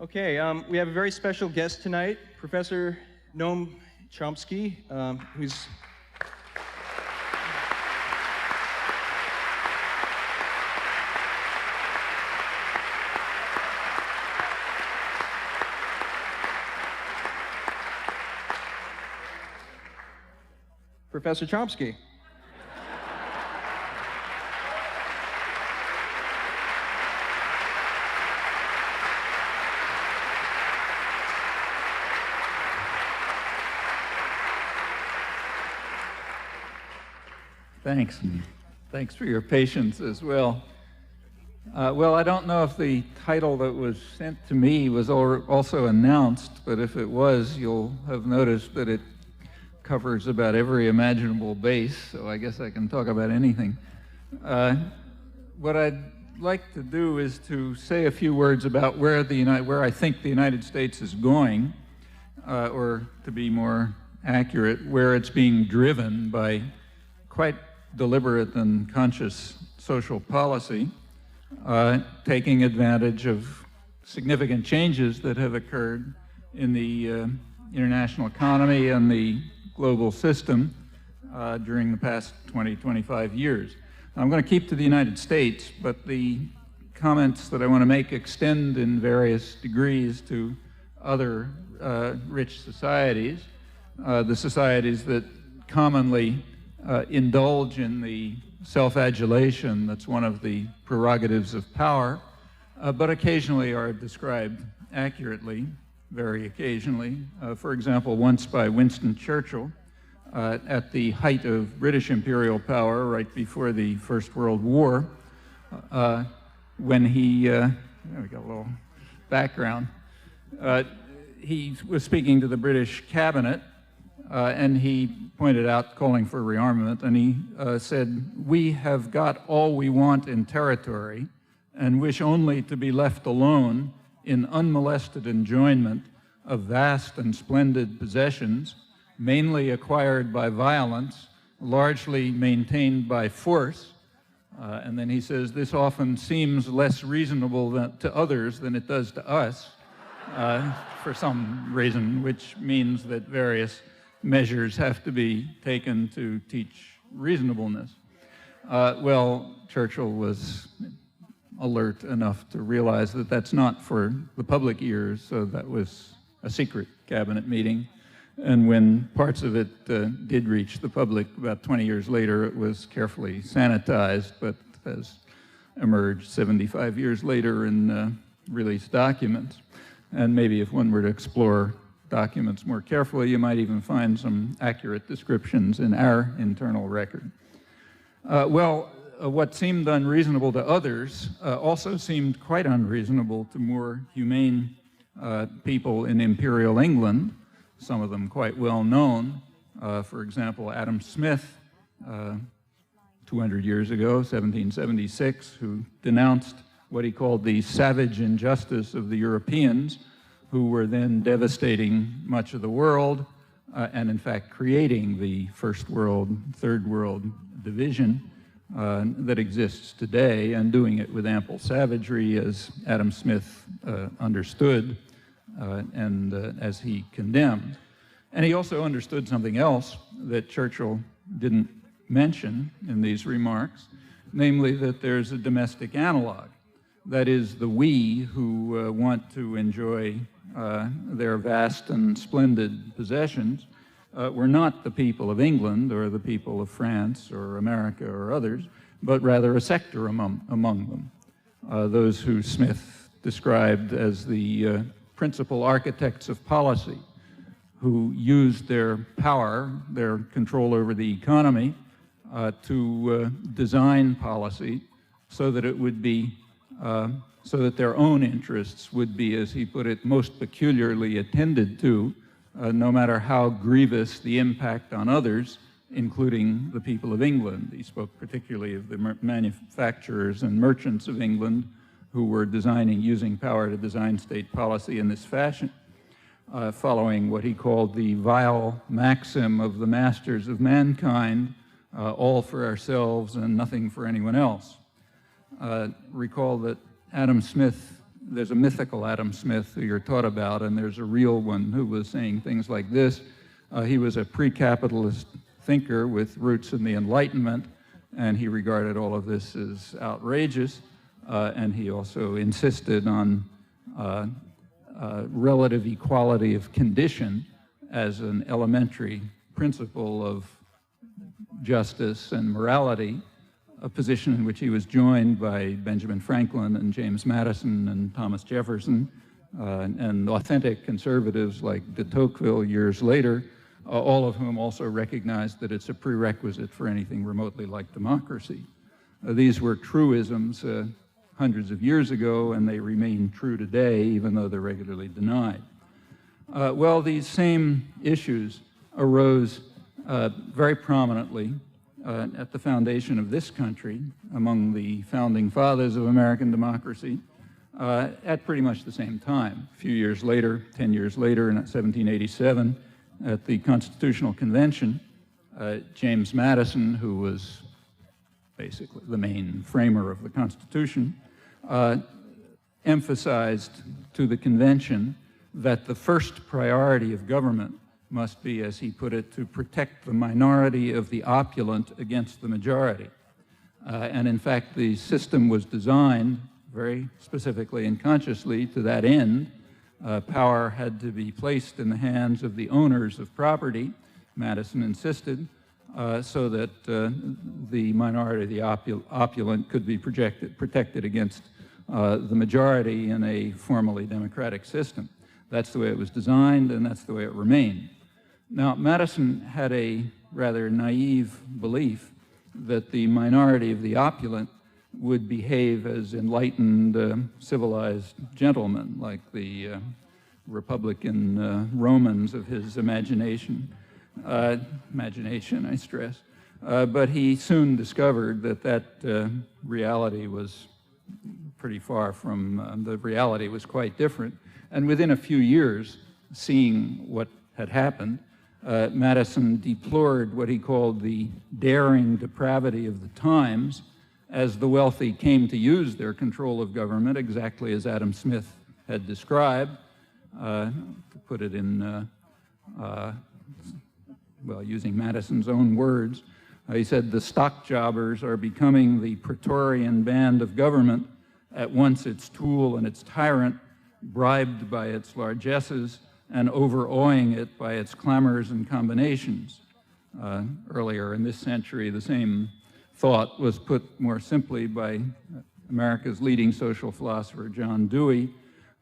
Okay, we have a very special guest tonight, Professor Noam Chomsky, who's Professor Chomsky. Thanks. Thanks for your patience as well. Well, I don't know if the title that was sent to me was also announced, but if it was, you'll have noticed that it covers about every imaginable base, so I guess I can talk about anything. What I'd like to do is to say a few words about where I think the United States is going, or to be more accurate, where it's being driven by quite deliberate and conscious social policy, taking advantage of significant changes that have occurred in the international economy and the global system during the past 20, 25 years. I'm going to keep to the United States, but the comments that I want to make extend in various degrees to other rich societies, the societies that commonly indulge in the self-adulation that's one of the prerogatives of power, but occasionally are described accurately, very occasionally. For example, once by Winston Churchill, at the height of British imperial power, right before the First World War, when he, we got a little background, he was speaking to the British cabinet, and he pointed out, calling for rearmament, and he said, "We have got all we want in territory and wish only to be left alone in unmolested enjoyment of vast and splendid possessions, mainly acquired by violence, largely maintained by force." And then he says, "This often seems less reasonable to others than it does to us," for some reason, which means that various measures have to be taken to teach reasonableness. Well, Churchill was alert enough to realize that that's not for the public ears, so that was a secret cabinet meeting. And when parts of it did reach the public about 20 years later, it was carefully sanitized, but has emerged 75 years later in released documents. And maybe if one were to explore documents more carefully, you might even find some accurate descriptions in our internal record. What seemed unreasonable to others also seemed quite unreasonable to more humane people in Imperial England, some of them quite well known. For example, Adam Smith, 200 years ago, 1776, who denounced what he called the savage injustice of the Europeans, who were then devastating much of the world, and in fact creating the first world, third world division that exists today, and doing it with ample savagery, as Adam Smith understood and as he condemned. And he also understood something else that Churchill didn't mention in these remarks, namely that there's a domestic analog. That is, the we who want to enjoy their vast and splendid possessions were not the people of England or the people of France or America or others, but rather a sector among them. Those who Smith described as the principal architects of policy, who used their power, their control over the economy, to design policy so that it would be so that their own interests would be, as he put it, most peculiarly attended to, no matter how grievous the impact on others, including the people of England. He spoke particularly of the manufacturers and merchants of England who were using power to design state policy in this fashion, following what he called the vile maxim of the masters of mankind, all for ourselves and nothing for anyone else. Recall that Adam Smith there's a mythical Adam Smith who you're taught about, and there's a real one who was saying things like this. He was a pre-capitalist thinker with roots in the Enlightenment, and he regarded all of this as outrageous, and he also insisted on relative equality of condition as an elementary principle of justice and morality, a position in which he was joined by Benjamin Franklin and James Madison and Thomas Jefferson, and authentic conservatives like de Tocqueville years later, all of whom also recognized that it's a prerequisite for anything remotely like democracy. These were truisms hundreds of years ago, and they remain true today, even though they're regularly denied. Well, these same issues arose very prominently at the foundation of this country, among the founding fathers of American democracy, at pretty much the same time. A few years later, 10 years later, in 1787, at the Constitutional Convention, James Madison, who was basically the main framer of the Constitution, emphasized to the convention that the first priority of government must be, as he put it, to protect the minority of the opulent against the majority. And in fact, the system was designed very specifically and consciously to that end. Power had to be placed in the hands of the owners of property, Madison insisted, so that the minority of the opulent could be protected against the majority in a formally democratic system. That's the way it was designed, and that's the way it remained. Now, Madison had a rather naive belief that the minority of the opulent would behave as enlightened, civilized gentlemen, like the Republican Romans of his imagination. Imagination, I stress. But he soon discovered that that reality was pretty far from, the reality was quite different. And within a few years, seeing what had happened, Madison deplored what he called the daring depravity of the times as the wealthy came to use their control of government exactly as Adam Smith had described. To put it in, well, using Madison's own words, he said, "The stock jobbers are becoming the Praetorian band of government, at once its tool and its tyrant, bribed by its largesses and overawing it by its clamors and combinations." Earlier in this century, the same thought was put more simply by America's leading social philosopher, John Dewey,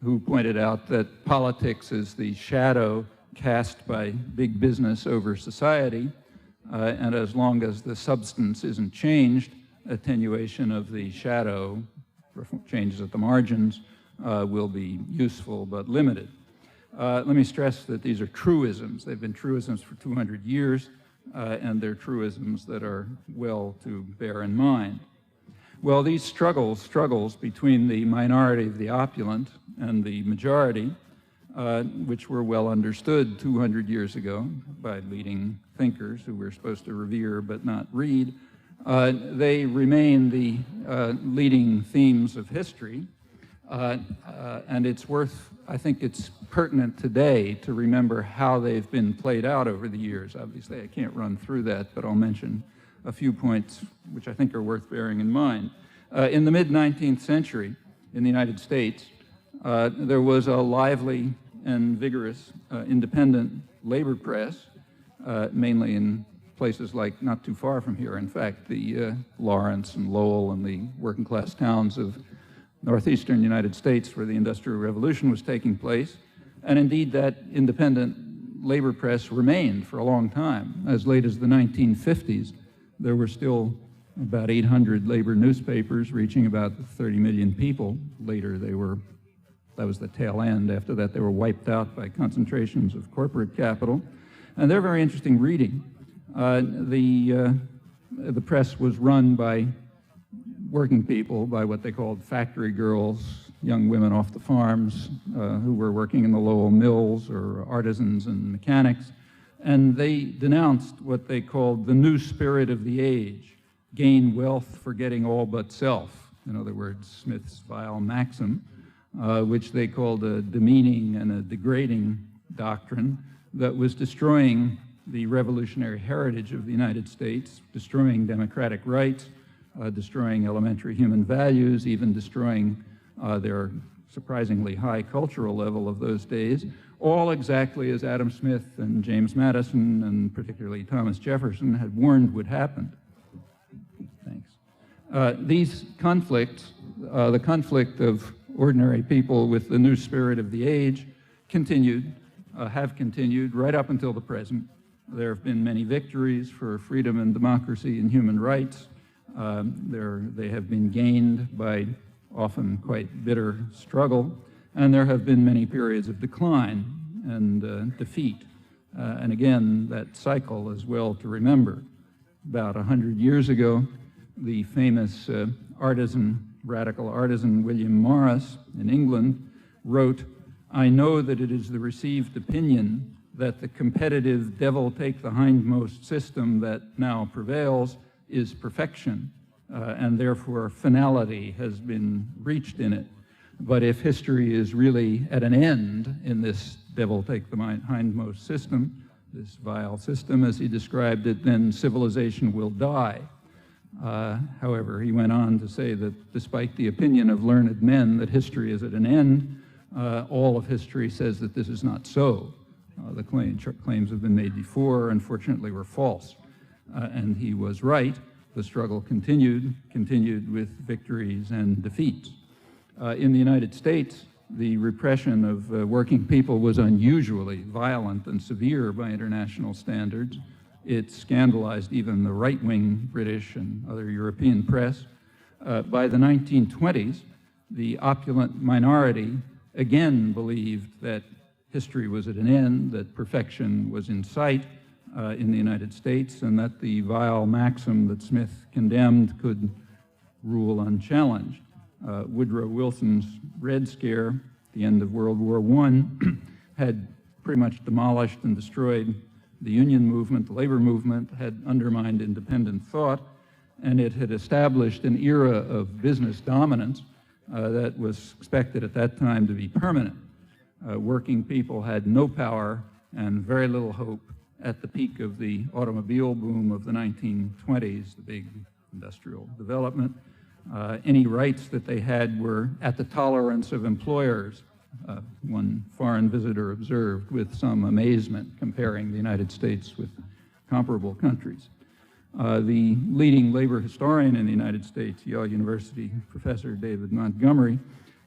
who pointed out that politics is the shadow cast by big business over society, and as long as the substance isn't changed, attenuation of the shadow, changes at the margins, will be useful but limited. Let me stress that these are truisms. They've been truisms for 200 years, and they're truisms that are well to bear in mind. Well, these struggles between the minority of the opulent and the majority, which were well understood 200 years ago by leading thinkers who we're supposed to revere but not read, they remain the leading themes of history. And it's worth, I think it's pertinent today to remember how they've been played out over the years. Obviously, I can't run through that, but I'll mention a few points which I think are worth bearing in mind. In the mid-19th century, in the United States, there was a lively and vigorous independent labor press, mainly in places like not too far from here. In fact, the Lawrence and Lowell and the working class towns of northeastern United States where the Industrial Revolution was taking place. And indeed, that independent labor press remained for a long time. As late as the 1950s, there were still about 800 labor newspapers reaching about 30 million people. Later, that was the tail end. After that, they were wiped out by concentrations of corporate capital. And they're very interesting reading. The press was run by working people, by what they called factory girls, young women off the farms who were working in the Lowell mills, or artisans and mechanics. And they denounced what they called the new spirit of the age, gain wealth forgetting all but self. In other words, Smith's vile maxim. which they called a demeaning and a degrading doctrine that was destroying the revolutionary heritage of the United States, destroying democratic rights, destroying elementary human values, even destroying their surprisingly high cultural level of those days, all exactly as Adam Smith and James Madison and particularly Thomas Jefferson had warned would happen. Thanks. These conflicts, the conflict of ordinary people with the new spirit of the age, have continued right up until the present. There have been many victories for freedom and democracy and human rights. They have been gained by often quite bitter struggle, and there have been many periods of decline and defeat. And again, that cycle is well to remember. About 100 years ago, the famous radical artisan William Morris in England wrote, "I know that it is the received opinion that the competitive devil-take-the-hindmost system that now prevails is perfection, and therefore finality has been reached in it. But if history is really at an end in this devil-take-the-hindmost system, this vile system as he described it, then civilization will die." However, he went on to say that despite the opinion of learned men that history is at an end, all of history says that this is not so. The claims have been made before, unfortunately were false. And he was right. The struggle continued with victories and defeats. In the United States, the repression of working people was unusually violent and severe by international standards. It scandalized even the right-wing British and other European press. By the 1920s, the opulent minority again believed that history was at an end, that perfection was in sight in the United States, and that the vile maxim that Smith condemned could rule unchallenged. Woodrow Wilson's Red Scare, the end of World War I, had pretty much demolished and destroyed the union movement, the labor movement, had undermined independent thought, and it had established an era of business dominance that was expected at that time to be permanent. Working people had no power and very little hope at the peak of the automobile boom of the 1920s, the big industrial development. Any rights that they had were at the tolerance of employers, one foreign visitor observed with some amazement comparing the United States with comparable countries. The leading labor historian in the United States, Yale University professor David Montgomery,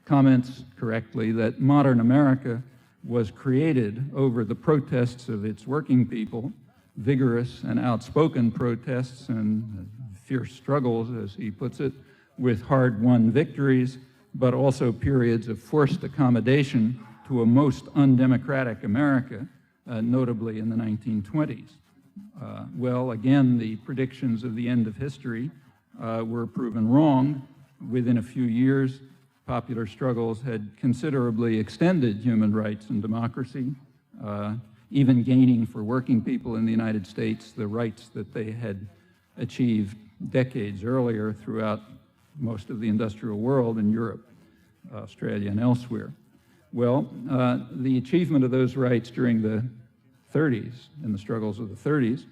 comments correctly that modern America was created over the protests of its working people, vigorous and outspoken protests and fierce struggles, as he puts it, with hard-won victories, but also periods of forced accommodation to a most undemocratic America, notably in the 1920s. Well, again, the predictions of the end of history were proven wrong. Within a few years, popular struggles had considerably extended human rights and democracy, even gaining for working people in the United States the rights that they had achieved decades earlier throughout most of the industrial world in Europe, Australia, and elsewhere. Well, the achievement of those rights during the 30s, in the struggles of the 30s,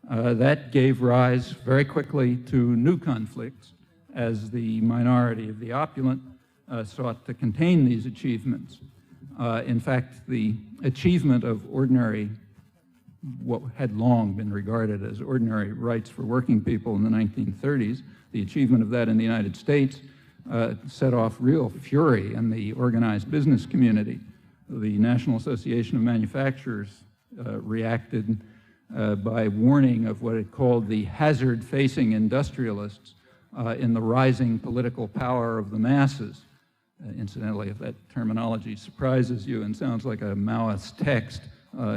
that gave rise very quickly to new conflicts as the minority of the opulent sought to contain these achievements. In fact, the achievement of what had long been regarded as ordinary rights for working people in the 1930s, the achievement of that in the United States set off real fury in the organized business community. The National Association of Manufacturers reacted by warning of what it called the hazard-facing industrialists in the rising political power of the masses. Incidentally, if that terminology surprises you and sounds like a Maoist text,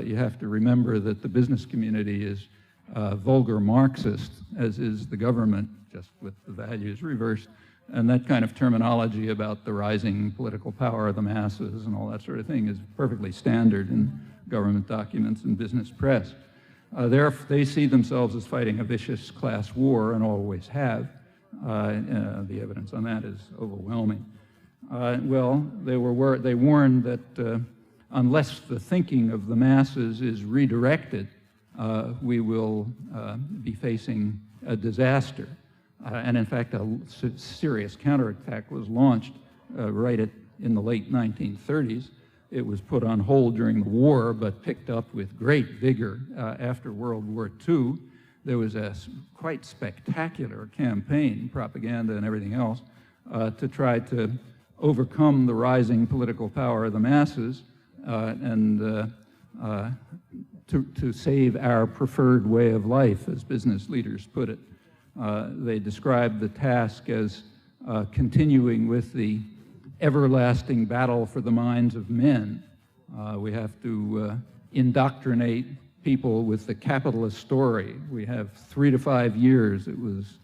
you have to remember that the business community is vulgar Marxist, as is the government, just with the values reversed. And that kind of terminology about the rising political power of the masses and all that sort of thing is perfectly standard in government documents and business press. They see themselves as fighting a vicious class war and always have. The evidence on that is overwhelming. Well, they warned that unless the thinking of the masses is redirected, we will be facing a disaster. And in fact, a serious counterattack was launched in the late 1930s. It was put on hold during the war, but picked up with great vigor after World War II. There was a quite spectacular campaign, propaganda and everything else, to try to overcome the rising political power of the masses and to save our preferred way of life, as business leaders put it. They described the task as continuing with the everlasting battle for the minds of men. We have to indoctrinate people with the capitalist story. We have 3 to 5 years, it was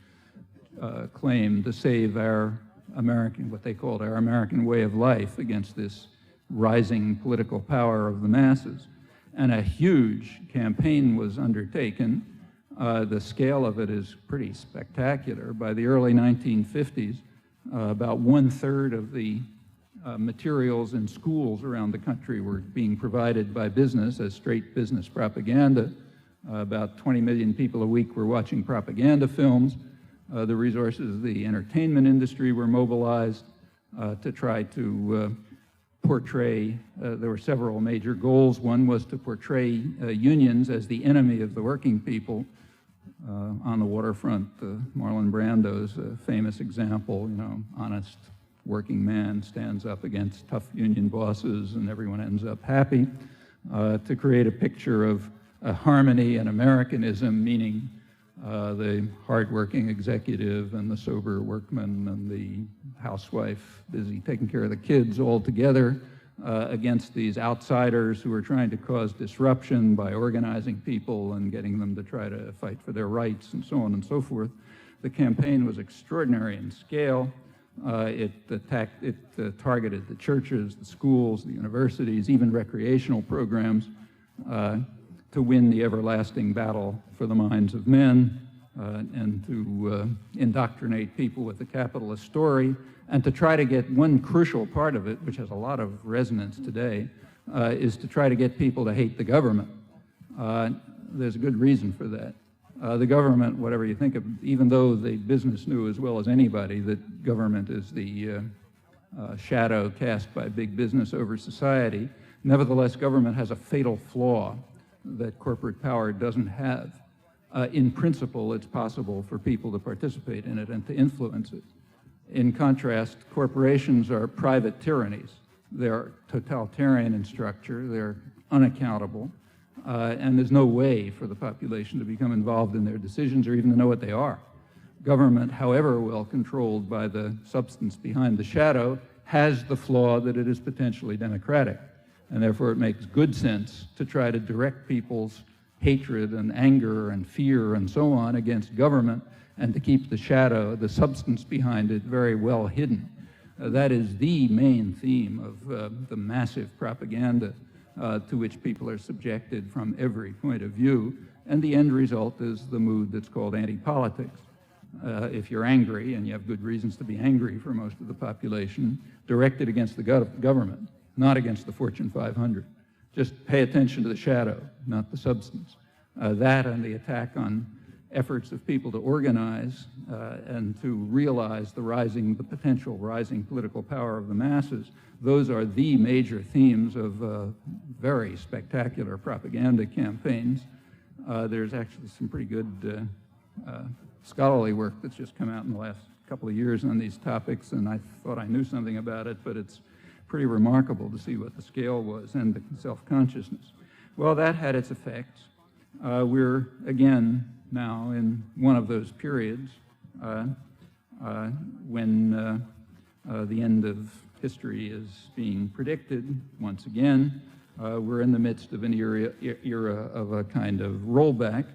claimed, to save our American, what they called our American way of life against this rising political power of the masses. And a huge campaign was undertaken. The scale of it is pretty spectacular. By the early 1950s, about 1/3 of the materials in schools around the country were being provided by business as straight business propaganda. About 20 million people a week were watching propaganda films. The resources of the entertainment industry were mobilized to try to portray, there were several major goals. One was to portray unions as the enemy of the working people. On the waterfront, Marlon Brando's a famous example, honest working man stands up against tough union bosses and everyone ends up happy. To create a picture of harmony and Americanism, meaning the hardworking executive and the sober workman and the housewife busy taking care of the kids all together against these outsiders who are trying to cause disruption by organizing people and getting them to try to fight for their rights and so on and so forth. The campaign was extraordinary in scale. It targeted the churches, the schools, the universities, even recreational programs to win the everlasting battle for the minds of men and to indoctrinate people with the capitalist story, and to try to get one crucial part of it, which has a lot of resonance today, is to try to get people to hate the government. There's a good reason for that. The government, whatever you think of, even though the business knew as well as anybody that government is the shadow cast by big business over society, nevertheless, government has a fatal flaw that corporate power doesn't have. In principle, it's possible for people to participate in it and to influence it. In contrast, corporations are private tyrannies. They're totalitarian in structure, they're unaccountable, and there's no way for the population to become involved in their decisions or even to know what they are. Government, however well controlled by the substance behind the shadow, has the flaw that it is potentially democratic. And therefore it makes good sense to try to direct people's hatred and anger and fear and so on against government, and to keep the shadow, the substance behind it, very well hidden. That is the main theme of the massive propaganda to which people are subjected from every point of view, and the end result is the mood that's called anti-politics. If you're angry, and you have good reasons to be angry for most of the population, directed against the government, not against the Fortune 500. Just pay attention to the shadow, not the substance. That and the attack on efforts of people to organize and to realize the potential rising political power of the masses, those are the major themes of very spectacular propaganda campaigns. There's actually some pretty good scholarly work that's just come out in the last couple of years on these topics, and I thought I knew something about it, but it's pretty remarkable to see what the scale was and the self-consciousness. Well, that had its effects. We're, again, now in one of those periods when the end of history is being predicted once again. We're in the midst of an era of a kind of rollback,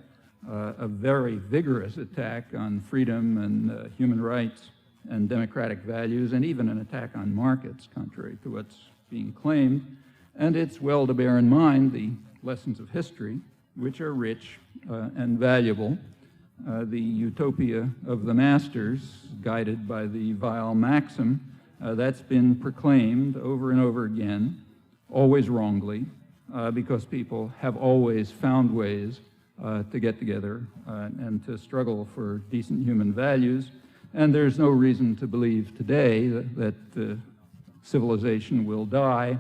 a very vigorous attack on freedom and human rights and democratic values, and even an attack on markets, contrary to what's being claimed. And it's well to bear in mind the lessons of history, which are rich and valuable. The utopia of the masters, guided by the vile maxim That's been proclaimed over and over again, always wrongly, because people have always found ways to get together and to struggle for decent human values. And there's no reason to believe today that civilization will die,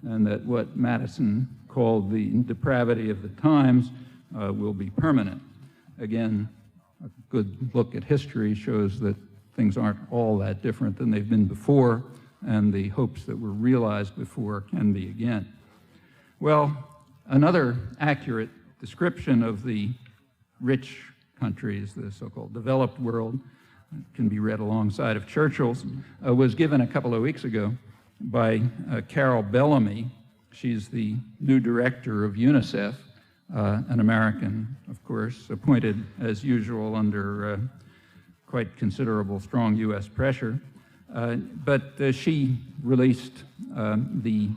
and that what Madison called the depravity of the times will be permanent. Again, a good look at history shows that things aren't all that different than they've been before, and the hopes that were realized before can be again. Well, another accurate description of the rich countries, the so-called developed world, can be read alongside of Churchill's, was given a couple of weeks ago by Carol Bellamy. She's the new director of UNICEF, an American, of course, appointed as usual under quite considerable strong U.S. pressure. But she released the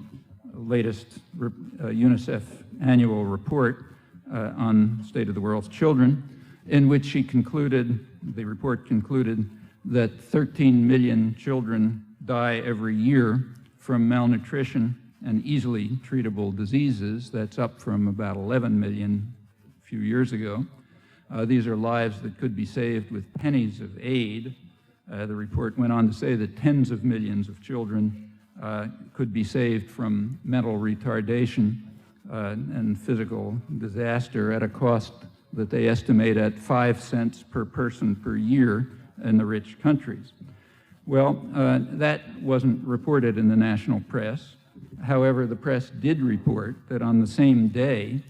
latest UNICEF annual report on the state of the world's children, in which she concluded, the report concluded, that 13 million children die every year from malnutrition and easily treatable diseases. That's up from about 11 million a few years ago. These are lives that could be saved with pennies of aid. The report went on to say that tens of millions of children could be saved from mental retardation and physical disaster at a cost that they estimate at 5 cents per person per year in the rich countries. Well, that wasn't reported in the national press. However, the press did report that on the same day,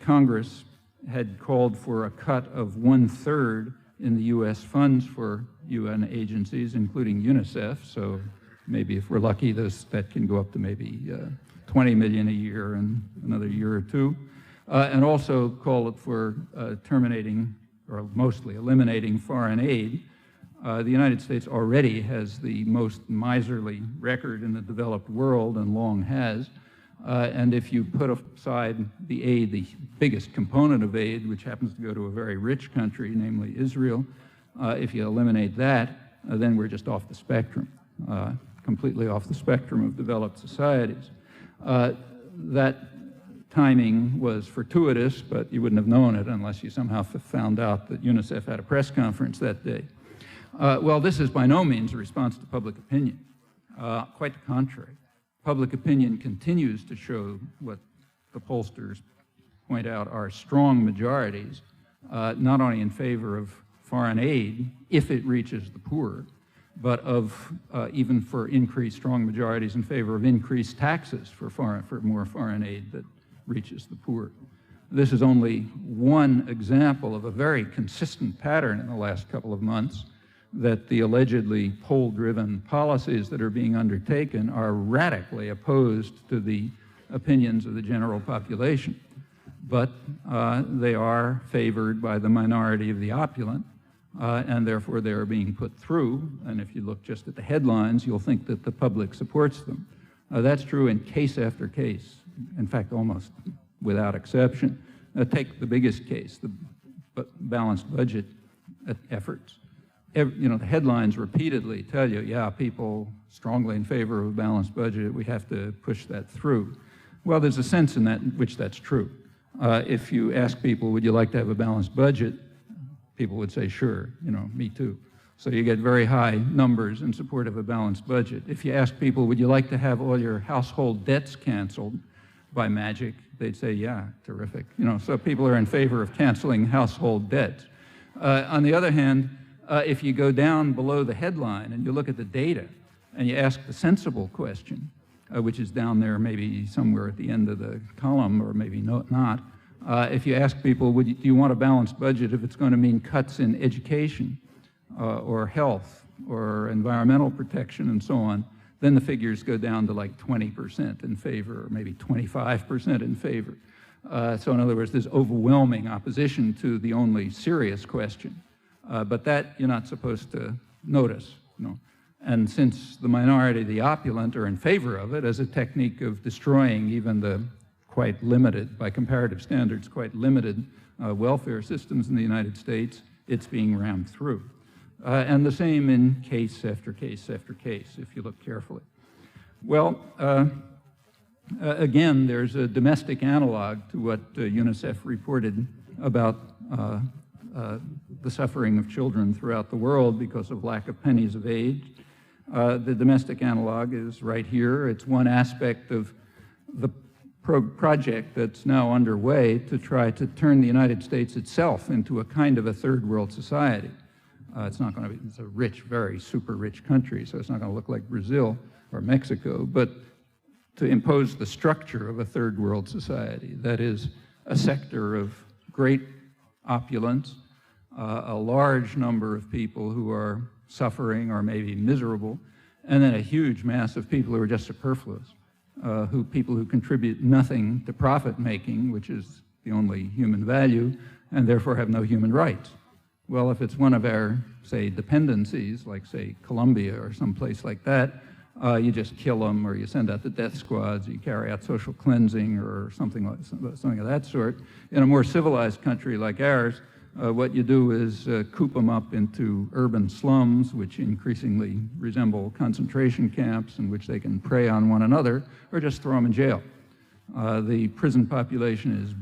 Congress had called for a cut of 1/3 in the U.S. funds for UN agencies, including UNICEF. So maybe if we're lucky, that can go up to maybe 20 million a year in another year or two. And also call it for terminating, or mostly eliminating, foreign aid. The United States already has the most miserly record in the developed world, and long has. And if you put aside the aid, the biggest component of aid, which happens to go to a very rich country, namely Israel, if you eliminate that, then we're just off the spectrum, completely off the spectrum of developed societies. That timing was fortuitous, but you wouldn't have known it unless you somehow found out that UNICEF had a press conference that day. Well, this is by no means a response to public opinion. Quite the contrary. Public opinion continues to show what the pollsters point out are strong majorities, not only in favor of foreign aid, if it reaches the poor, but of even for increased strong majorities in favor of increased taxes for more foreign aid that reaches the poor. This is only one example of a very consistent pattern in the last couple of months, that the allegedly poll-driven policies that are being undertaken are radically opposed to the opinions of the general population. But they are favored by the minority of the opulent, and therefore they are being put through. And if you look just at the headlines, you'll think that the public supports them. That's true in case after case, in fact, almost without exception. Take the biggest case, the balanced budget efforts. The headlines repeatedly tell you, yeah, people strongly in favor of a balanced budget, we have to push that through. Well, there's a sense in that in which that's true. If you ask people, would you like to have a balanced budget? People would say, sure, me too. So you get very high numbers in support of a balanced budget. If you ask people, would you like to have all your household debts canceled by magic? They'd say, yeah, terrific. So people are in favor of canceling household debts. On the other hand, if you go down below the headline and you look at the data and you ask the sensible question, which is down there maybe somewhere at the end of the column, or maybe not, if you ask people, do you want a balanced budget if it's going to mean cuts in education or health or environmental protection and so on, then the figures go down to like 20% in favor, or maybe 25% in favor. So in other words, there's overwhelming opposition to the only serious question. But that you're not supposed to notice. And since the minority, the opulent, are in favor of it as a technique of destroying even the quite limited, by comparative standards, quite limited welfare systems in the United States, it's being rammed through. And the same in case after case after case, if you look carefully. Well, again, there's a domestic analog to what UNICEF reported about the suffering of children throughout the world because of lack of pennies of aid. The domestic analog is right here. It's one aspect of the project that's now underway to try to turn the United States itself into a kind of a third world society. It's not going to be, it's a rich, very super rich country, so it's not going to look like Brazil or Mexico, but to impose the structure of a third world society. That is a sector of great opulence, a large number of people who are suffering or maybe miserable, and then a huge mass of people who are just superfluous, people who contribute nothing to profit making, which is the only human value, and therefore have no human rights. Well, if it's one of our, say, dependencies, like, say, Colombia or someplace like that, you just kill them, or you send out the death squads, you carry out social cleansing or something of that sort. In a more civilized country like ours, what you do is coop them up into urban slums, which increasingly resemble concentration camps in which they can prey on one another, or just throw them in jail. The prison population is,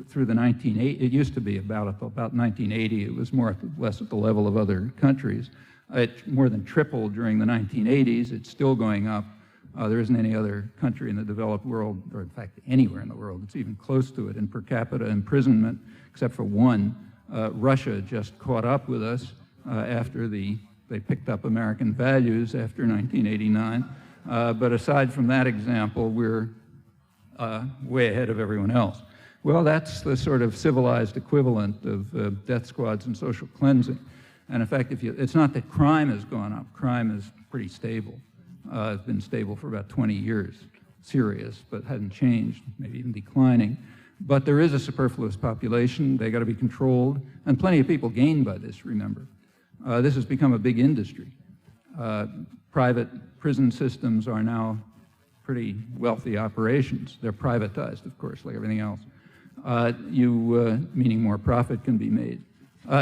through the 1980s, it used to be about 1980, it was more or less at the level of other countries. It more than tripled during the 1980s. It's still going up. There isn't any other country in the developed world, or in fact anywhere in the world, that's even close to it in per capita imprisonment, except for one. Russia just caught up with us after they picked up American values after 1989. But aside from that example, we're way ahead of everyone else. Well, that's the sort of civilized equivalent of death squads and social cleansing. And in fact, it's not that crime has gone up. Crime is pretty stable. It's been stable for about 20 years. Serious, but hadn't changed, maybe even declining. But there is a superfluous population. They got to be controlled. And plenty of people gain by this, remember. This has become a big industry. Private prison systems are now pretty wealthy operations. They're privatized, of course, like everything else. Meaning more profit can be made.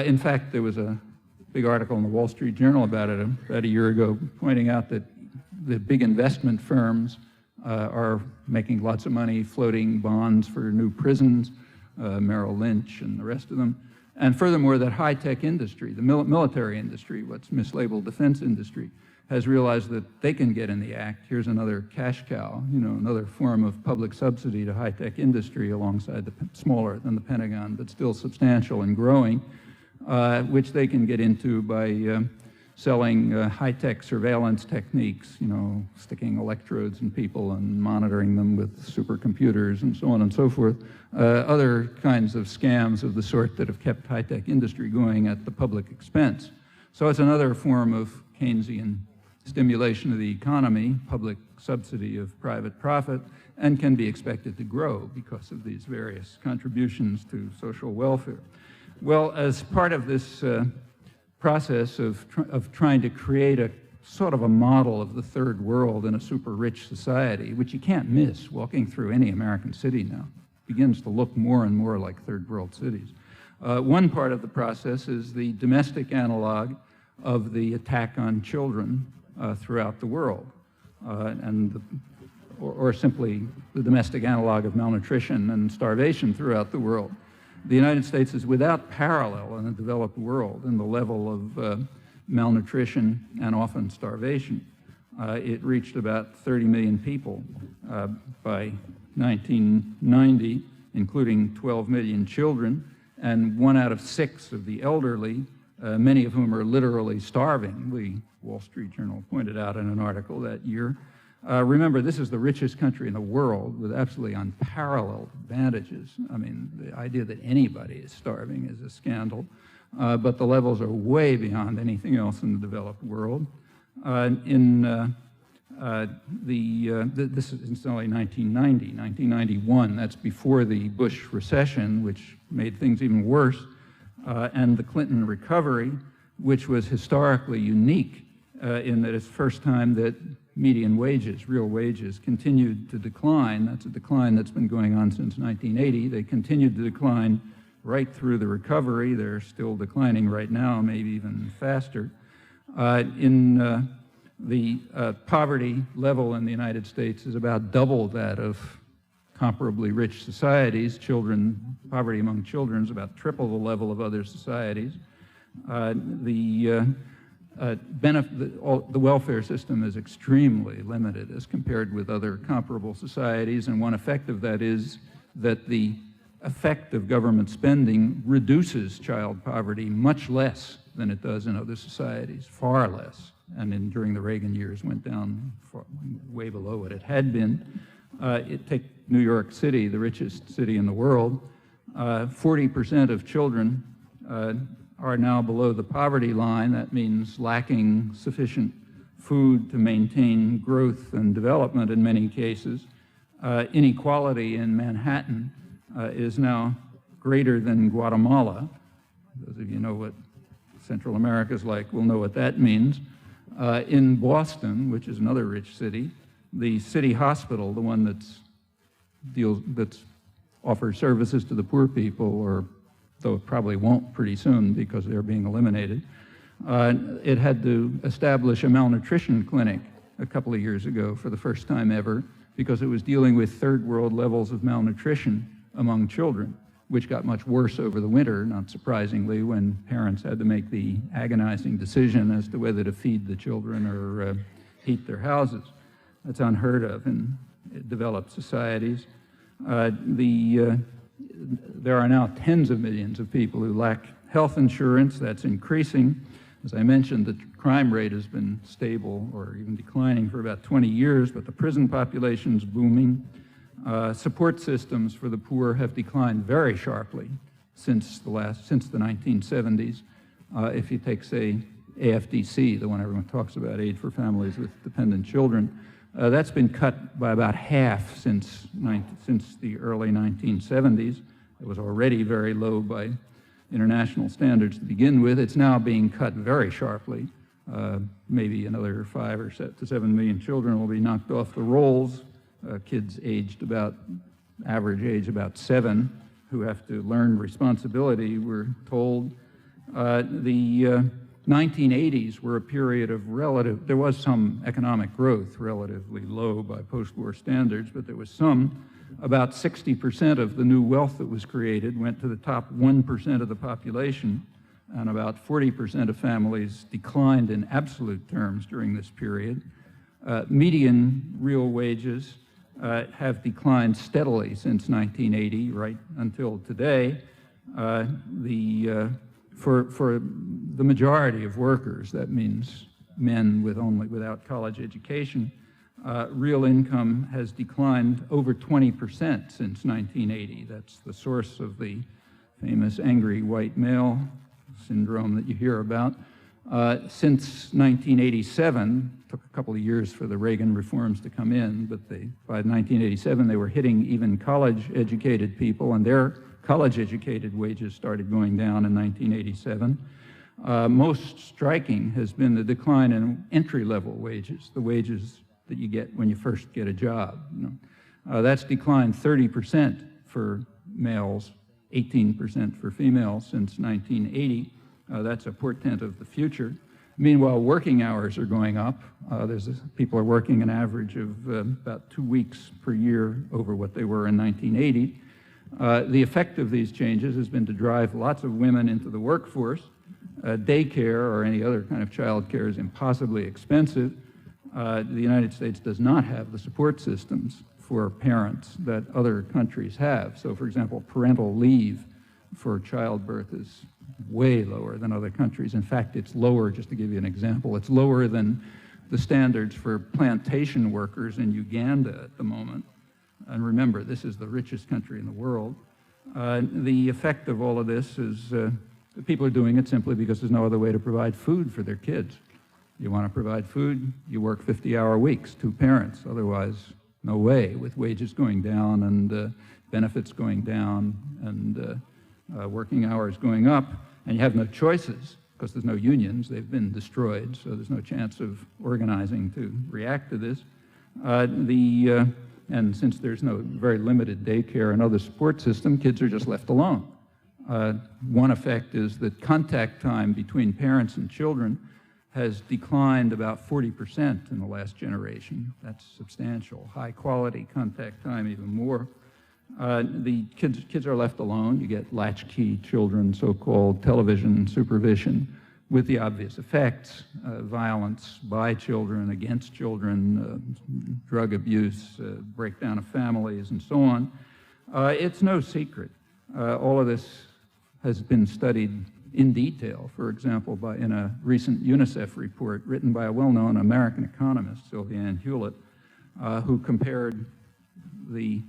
In fact, there was a big article in the Wall Street Journal about it about a year ago, pointing out that the big investment firms are making lots of money floating bonds for new prisons, Merrill Lynch and the rest of them. And furthermore, that high-tech industry, the military industry, what's mislabeled defense industry, has realized that they can get in the act. Here's another cash cow, another form of public subsidy to high-tech industry alongside smaller than the Pentagon, but still substantial and growing, which they can get into by selling high-tech surveillance techniques, sticking electrodes in people and monitoring them with supercomputers and so on and so forth. Other kinds of scams of the sort that have kept high-tech industry going at the public expense. So it's another form of Keynesian stimulation of the economy, public subsidy of private profit, and can be expected to grow because of these various contributions to social welfare. Well, as part of this process of trying to create a sort of a model of the third world in a super rich society, which you can't miss walking through any American city now, begins to look more and more like third world cities. One part of the process is the domestic analog of the attack on children throughout the world, or simply the domestic analog of malnutrition and starvation throughout the world. The United States is without parallel in the developed world in the level of malnutrition and often starvation. It reached about 30 million people by 1990, including 12 million children, and 1 out of 6 of the elderly, many of whom are literally starving, the Wall Street Journal pointed out in an article that year. Remember, this is the richest country in the world with absolutely unparalleled advantages. I mean, the idea that anybody is starving is a scandal, but the levels are way beyond anything else in the developed world. This is only 1990, 1991, that's before the Bush recession, which made things even worse, and the Clinton recovery, which was historically unique in that it's the first time that median wages, real wages, continued to decline. That's a decline that's been going on since 1980. They continued to decline right through the recovery. They're still declining right now, maybe even faster. The poverty level in the United States is about double that of comparably rich societies. Poverty among children is about triple the level of other societies. The welfare system is extremely limited as compared with other comparable societies, and one effect of that is that the effect of government spending reduces child poverty much less than it does in other societies, far less, and during the Reagan years went down way below what it had been. Take New York City, the richest city in the world. 40% of children are now below the poverty line. That means lacking sufficient food to maintain growth and development in many cases. Inequality in Manhattan is now greater than Guatemala. Those of you know what Central America is like will know what that means. In Boston, which is another rich city, the city hospital, the one that offers services to the poor people, or though it probably won't pretty soon because they're being eliminated, it had to establish a malnutrition clinic a couple of years ago for the first time ever because it was dealing with third world levels of malnutrition among children, which got much worse over the winter, not surprisingly, when parents had to make the agonizing decision as to whether to feed the children or heat their houses. That's unheard of in developed societies. There are now tens of millions of people who lack health insurance. That's increasing. As I mentioned, the crime rate has been stable or even declining for about 20 years, but the prison population's booming. Support systems for the poor have declined very sharply since the 1970s. If you take, say, AFDC, the one everyone talks about, Aid for Families with Dependent Children, that's been cut by about half since the early 1970s. It was already very low by international standards to begin with. It's now being cut very sharply. Maybe another 5 to 7 million children will be knocked off the rolls. Kids average age about 7, who have to learn responsibility, we're told. The 1980s were a period of there was some economic growth, relatively low by post-war standards, but there was some. About 60% of the new wealth that was created went to the top 1% of the population, and about 40% of families declined in absolute terms during this period. Median real wages have declined steadily since 1980, right until today. For the majority of workers, that means men without college education, real income has declined over 20% since 1980. That's the source of the famous angry white male syndrome that you hear about. Since 1987, took a couple of years for the Reagan reforms to come in, but by 1987 they were hitting even college-educated people, and their college-educated wages started going down in 1987. Most striking has been the decline in entry-level wages, the wages that you get when you first get a job. That's declined 30% for males, 18% for females since 1980. That's a portent of the future. Meanwhile, working hours are going up. People are working an average of about 2 weeks per year over what they were in 1980. The effect of these changes has been to drive lots of women into the workforce. Daycare or any other kind of child care is impossibly expensive. The United States does not have the support systems for parents that other countries have. So, for example, parental leave for childbirth is way lower than other countries. In fact, it's lower, just to give you an example, it's lower than the standards for plantation workers in Uganda at the moment. And remember, this is the richest country in the world. The effect of all of this is people are doing it simply because there's no other way to provide food for their kids. You want to provide food, you work 50-hour weeks, 2 parents. Otherwise, no way, with wages going down and benefits going down and working hours going up, and you have no choices because there's no unions. They've been destroyed, so there's no chance of organizing to react to this. And since there's no very limited daycare and other support system, kids are just left alone. One effect is that contact time between parents and children has declined about 40% in the last generation. That's substantial. High quality contact time even more. The kids are left alone. You get latchkey children, so-called television supervision, with the obvious effects, violence by children, against children, drug abuse, breakdown of families, and so on. It's no secret. All of this has been studied in detail, for example, in a recent UNICEF report written by a well-known American economist, Sylviane Hewlett, who compared the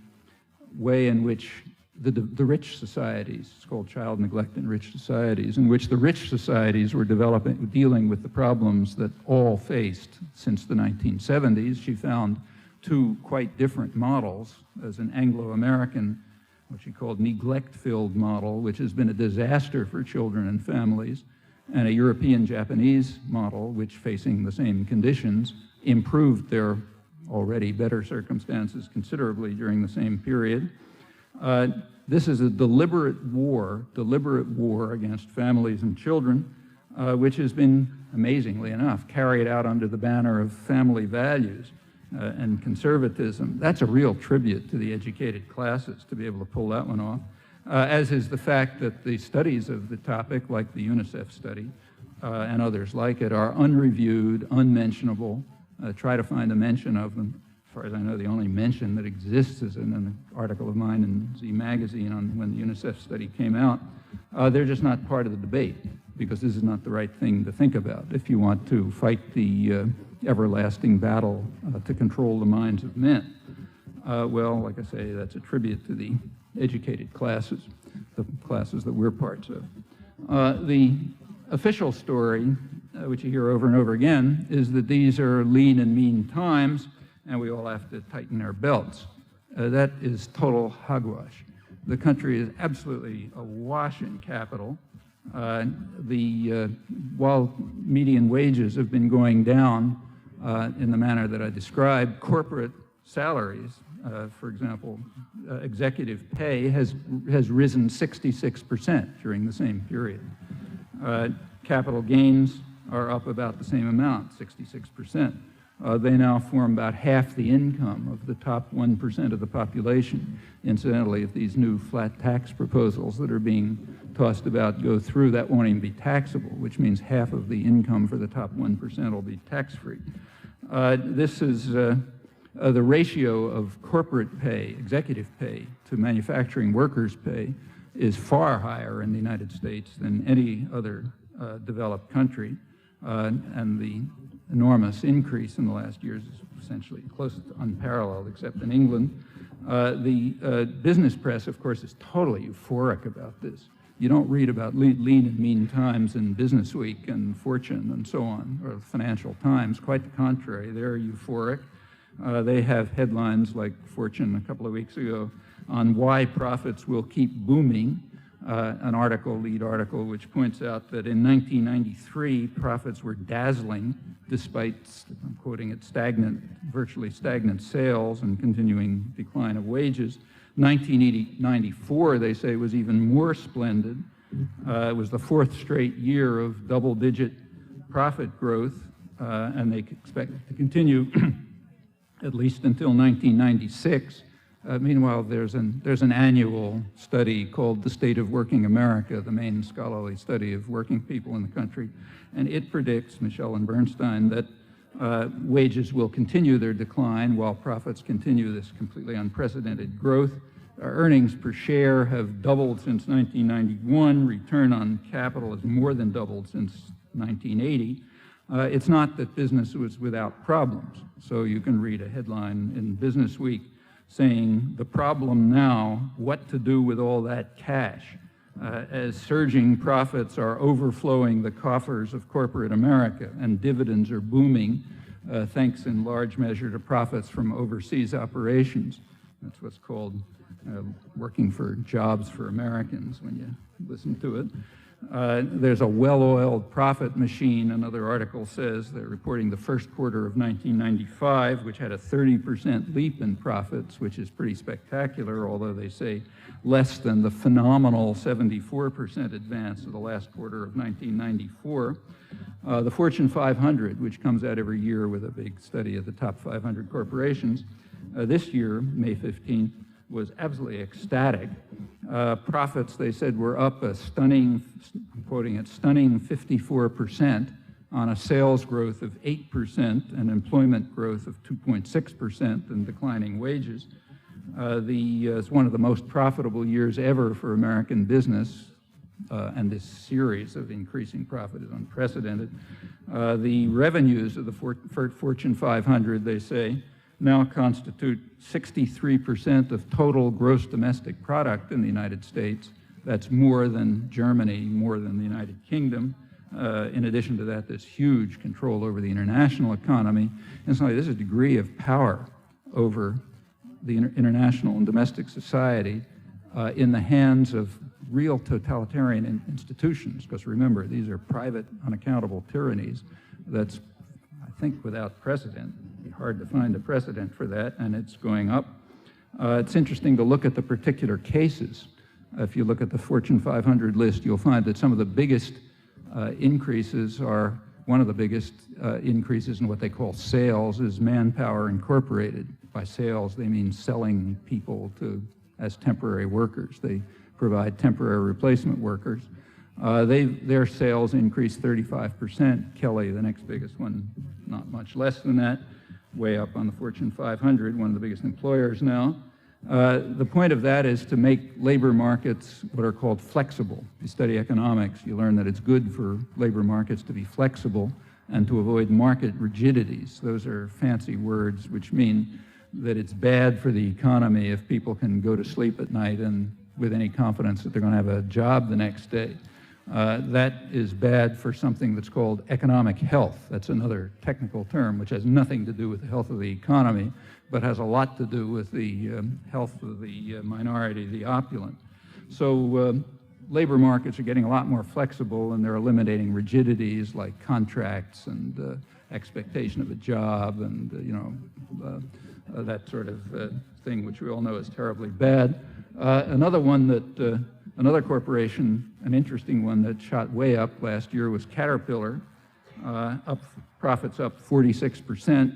way in which the rich societies, it's called child neglect in rich societies, in which the rich societies were dealing with the problems that all faced since the 1970s. She found two quite different models, as an Anglo-American, what she called neglect-filled model, which has been a disaster for children and families, and a European-Japanese model, which, facing the same conditions, improved their already better circumstances considerably during the same period. This is a deliberate war against families and children, which has been, amazingly enough, carried out under the banner of family values and conservatism. That's a real tribute to the educated classes to be able to pull that one off, as is the fact that the studies of the topic, like the UNICEF study and others like it, are unreviewed, unmentionable. Try to find a mention of them. As far as I know, the only mention that exists is in an article of mine in Z Magazine on when the UNICEF study came out. They're just not part of the debate, because this is not the right thing to think about if you want to fight the everlasting battle to control the minds of men. Well, like I say, that's a tribute to the educated classes, the classes that we're parts of. The official story, which you hear over and over again, is that these are lean and mean times, and we all have to tighten our belts. That is total hogwash. The country is absolutely awash in capital. While median wages have been going down in the manner that I described, corporate salaries, for example, executive pay has risen 66% during the same period. Capital gains are up about the same amount, 66%. They now form about half the income of the top 1% of the population. Incidentally, if these new flat tax proposals that are being tossed about go through, that won't even be taxable, which means half of the income for the top 1% will be tax-free. This is the ratio of corporate pay, executive pay, to manufacturing workers' pay is far higher in the United States than any other developed country, and the enormous increase in the last years is essentially close to unparalleled, except in England. The business press, of course, is totally euphoric about this. You don't read about lean and mean times in Business Week and Fortune and so on, or Financial Times. Quite the contrary, they're euphoric. They have headlines like Fortune a couple of weeks ago on why profits will keep booming. An lead article, which points out that in 1993, profits were dazzling despite, I'm quoting it, virtually stagnant sales and continuing decline of wages. 1994, they say, was even more splendid. It was the fourth straight year of double-digit profit growth, and they expect it to continue at least until 1996. Meanwhile, there's an annual study called The State of Working America, the main scholarly study of working people in the country, and it predicts, Michelle and Bernstein, that wages will continue their decline while profits continue this completely unprecedented growth. Earnings per share have doubled since 1991. Return on capital has more than doubled since 1980. It's not that business was without problems. So you can read a headline in Business Week saying, the problem now, what to do with all that cash, as surging profits are overflowing the coffers of corporate America and dividends are booming, thanks in large measure to profits from overseas operations. That's what's called working for Jobs for Americans when you listen to it. There's a well-oiled profit machine, another article says. They're reporting the first quarter of 1995, which had a 30% leap in profits, which is pretty spectacular, although they say less than the phenomenal 74% advance of the last quarter of 1994. The Fortune 500, which comes out every year with a big study of the top 500 corporations, this year, May 15th, was absolutely ecstatic. Profits, they said, were up a stunning, I'm quoting it, stunning 54% on a sales growth of 8% and employment growth of 2.6% and declining wages. It's one of the most profitable years ever for American business, and this series of increasing profit is unprecedented. The revenues of the Fortune 500, they say, now constitute 63% of total gross domestic product in the United States. That's more than Germany, more than the United Kingdom. In addition to that, there's huge control over the international economy. And so there's a degree of power over the international and domestic society in the hands of real totalitarian institutions. Because remember, these are private, unaccountable tyrannies that's, I think, without precedent. Hard to find a precedent for that, and it's going up. It's interesting to look at the particular cases. If you look at the Fortune 500 list, you'll find that some of the biggest increases are, one of the biggest increases in what they call sales is Manpower Incorporated. By sales, they mean selling people as temporary workers. They provide temporary replacement workers. Their sales increased 35%. Kelly, the next biggest one, not much less than that. Way up on the Fortune 500, one of the biggest employers now. The point of that is to make labor markets what are called flexible. If you study economics, you learn that it's good for labor markets to be flexible and to avoid market rigidities. Those are fancy words which mean that it's bad for the economy if people can go to sleep at night and with any confidence that they're going to have a job the next day. That is bad for something that's called economic health. That's another technical term which has nothing to do with the health of the economy, but has a lot to do with the health of the minority, the opulent. So labor markets are getting a lot more flexible, and they're eliminating rigidities like contracts and expectation of a job and that sort of thing, which we all know is terribly bad. Another one that another corporation, an interesting one that shot way up last year was Caterpillar. Profits up 46%,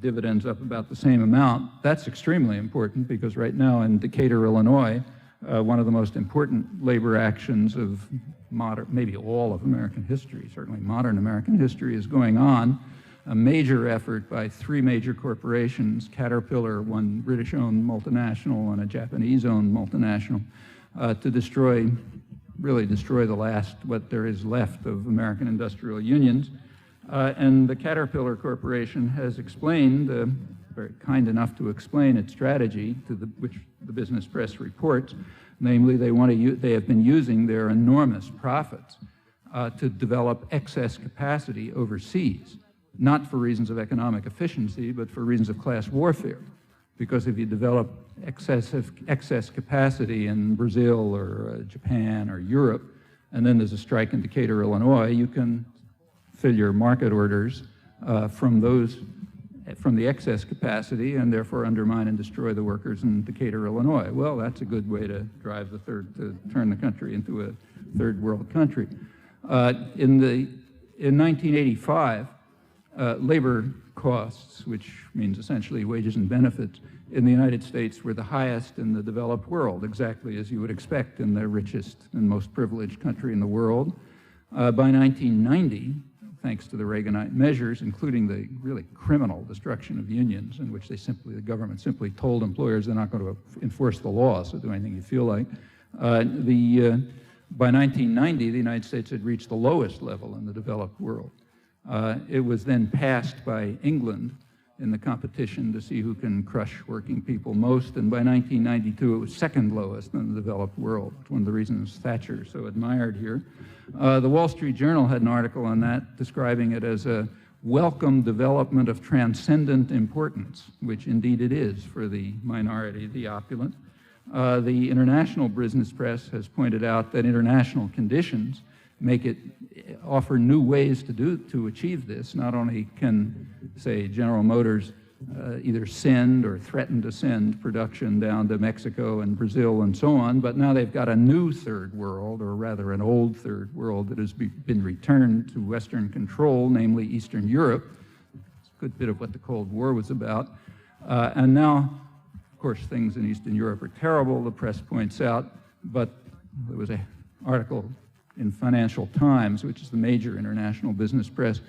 dividends up about the same amount. That's extremely important because right now in Decatur, Illinois, one of the most important labor actions of maybe all of American history, certainly modern American history, is going on. A major effort by three major corporations, Caterpillar, one British-owned multinational and a Japanese-owned multinational, to really destroy the last, what there is left of American industrial unions. And the Caterpillar Corporation has explained, very kind enough to explain its strategy, which the business press reports. Namely, they have been using their enormous profits to develop excess capacity overseas, not for reasons of economic efficiency, but for reasons of class warfare. Because if you develop excess capacity in Brazil or Japan or Europe, and then there's a strike in Decatur, Illinois, you can fill your market orders from the excess capacity and therefore undermine and destroy the workers in Decatur, Illinois. Well, that's a good way to drive to turn the country into a third world country. In 1985, labor costs, which means essentially wages and benefits, in the United States were the highest in the developed world, exactly as you would expect in the richest and most privileged country in the world. By 1990, thanks to the Reaganite measures, including the really criminal destruction of unions, in which the government simply told employers they're not going to enforce the law, so do anything you feel like. By 1990, the United States had reached the lowest level in the developed world. It was then passed by England in the competition to see who can crush working people most, and by 1992 it was second lowest in the developed world. It's one of the reasons Thatcher is so admired here. The Wall Street Journal had an article on that describing it as a welcome development of transcendent importance, which indeed it is for the minority, the opulent. The international business press has pointed out that international conditions offer new ways to achieve this. Not only can, say, General Motors either send or threaten to send production down to Mexico and Brazil and so on, but now they've got a new third world, or rather an old third world that has been returned to Western control, namely Eastern Europe. It's a good bit of what the Cold War was about. And now, of course, things in Eastern Europe are terrible, the press points out, but there was an article in Financial Times, which is the major international business press,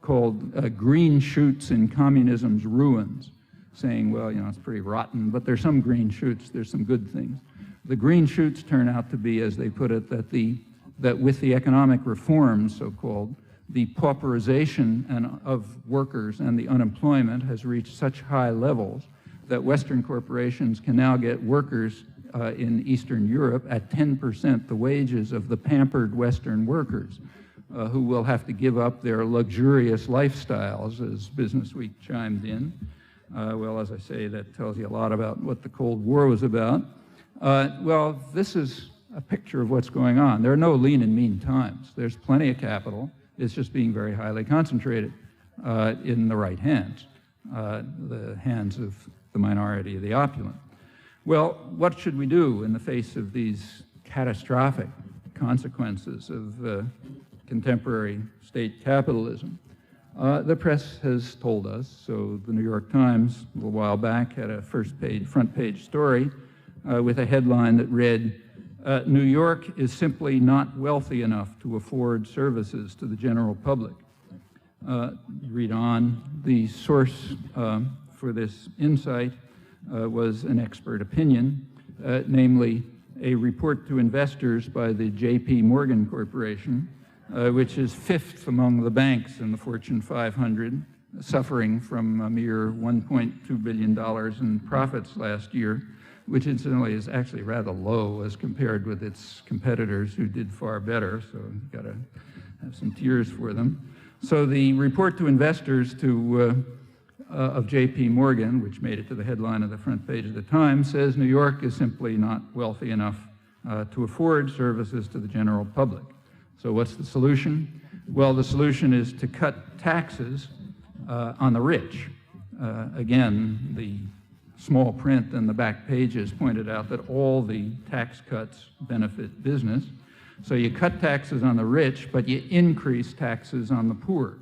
called Green Shoots in Communism's Ruins, saying, well, you know, it's pretty rotten, but there's some green shoots, there's some good things. The green shoots turn out to be, as they put it, that with the economic reforms, so-called, the pauperization of workers and the unemployment has reached such high levels that Western corporations can now get workers in Eastern Europe at 10% the wages of the pampered Western workers, who will have to give up their luxurious lifestyles, as Business Week chimed in. Well, as I say, that tells you a lot about what the Cold War was about. Well, this is a picture of what's going on. There are no lean and mean times. There's plenty of capital. It's just being very highly concentrated in the right hands, the hands of the minority of the opulent. Well, what should we do in the face of these catastrophic consequences of contemporary state capitalism? The press has told us. So the New York Times, a little while back, had a front page story with a headline that read, New York is simply not wealthy enough to afford services to the general public. Read on. The source for this insight was an expert opinion, namely a report to investors by the J.P. Morgan Corporation, which is fifth among the banks in the Fortune 500, suffering from a mere $1.2 billion in profits last year, which incidentally is actually rather low as compared with its competitors who did far better, so you've got to have some tears for them. So the report to investors of J.P. Morgan, which made it to the headline of the front page of the Times, says New York is simply not wealthy enough to afford services to the general public. So what's the solution? Well, the solution is to cut taxes on the rich. Again, the small print in the back pages pointed out that all the tax cuts benefit business. So you cut taxes on the rich, but you increase taxes on the poor,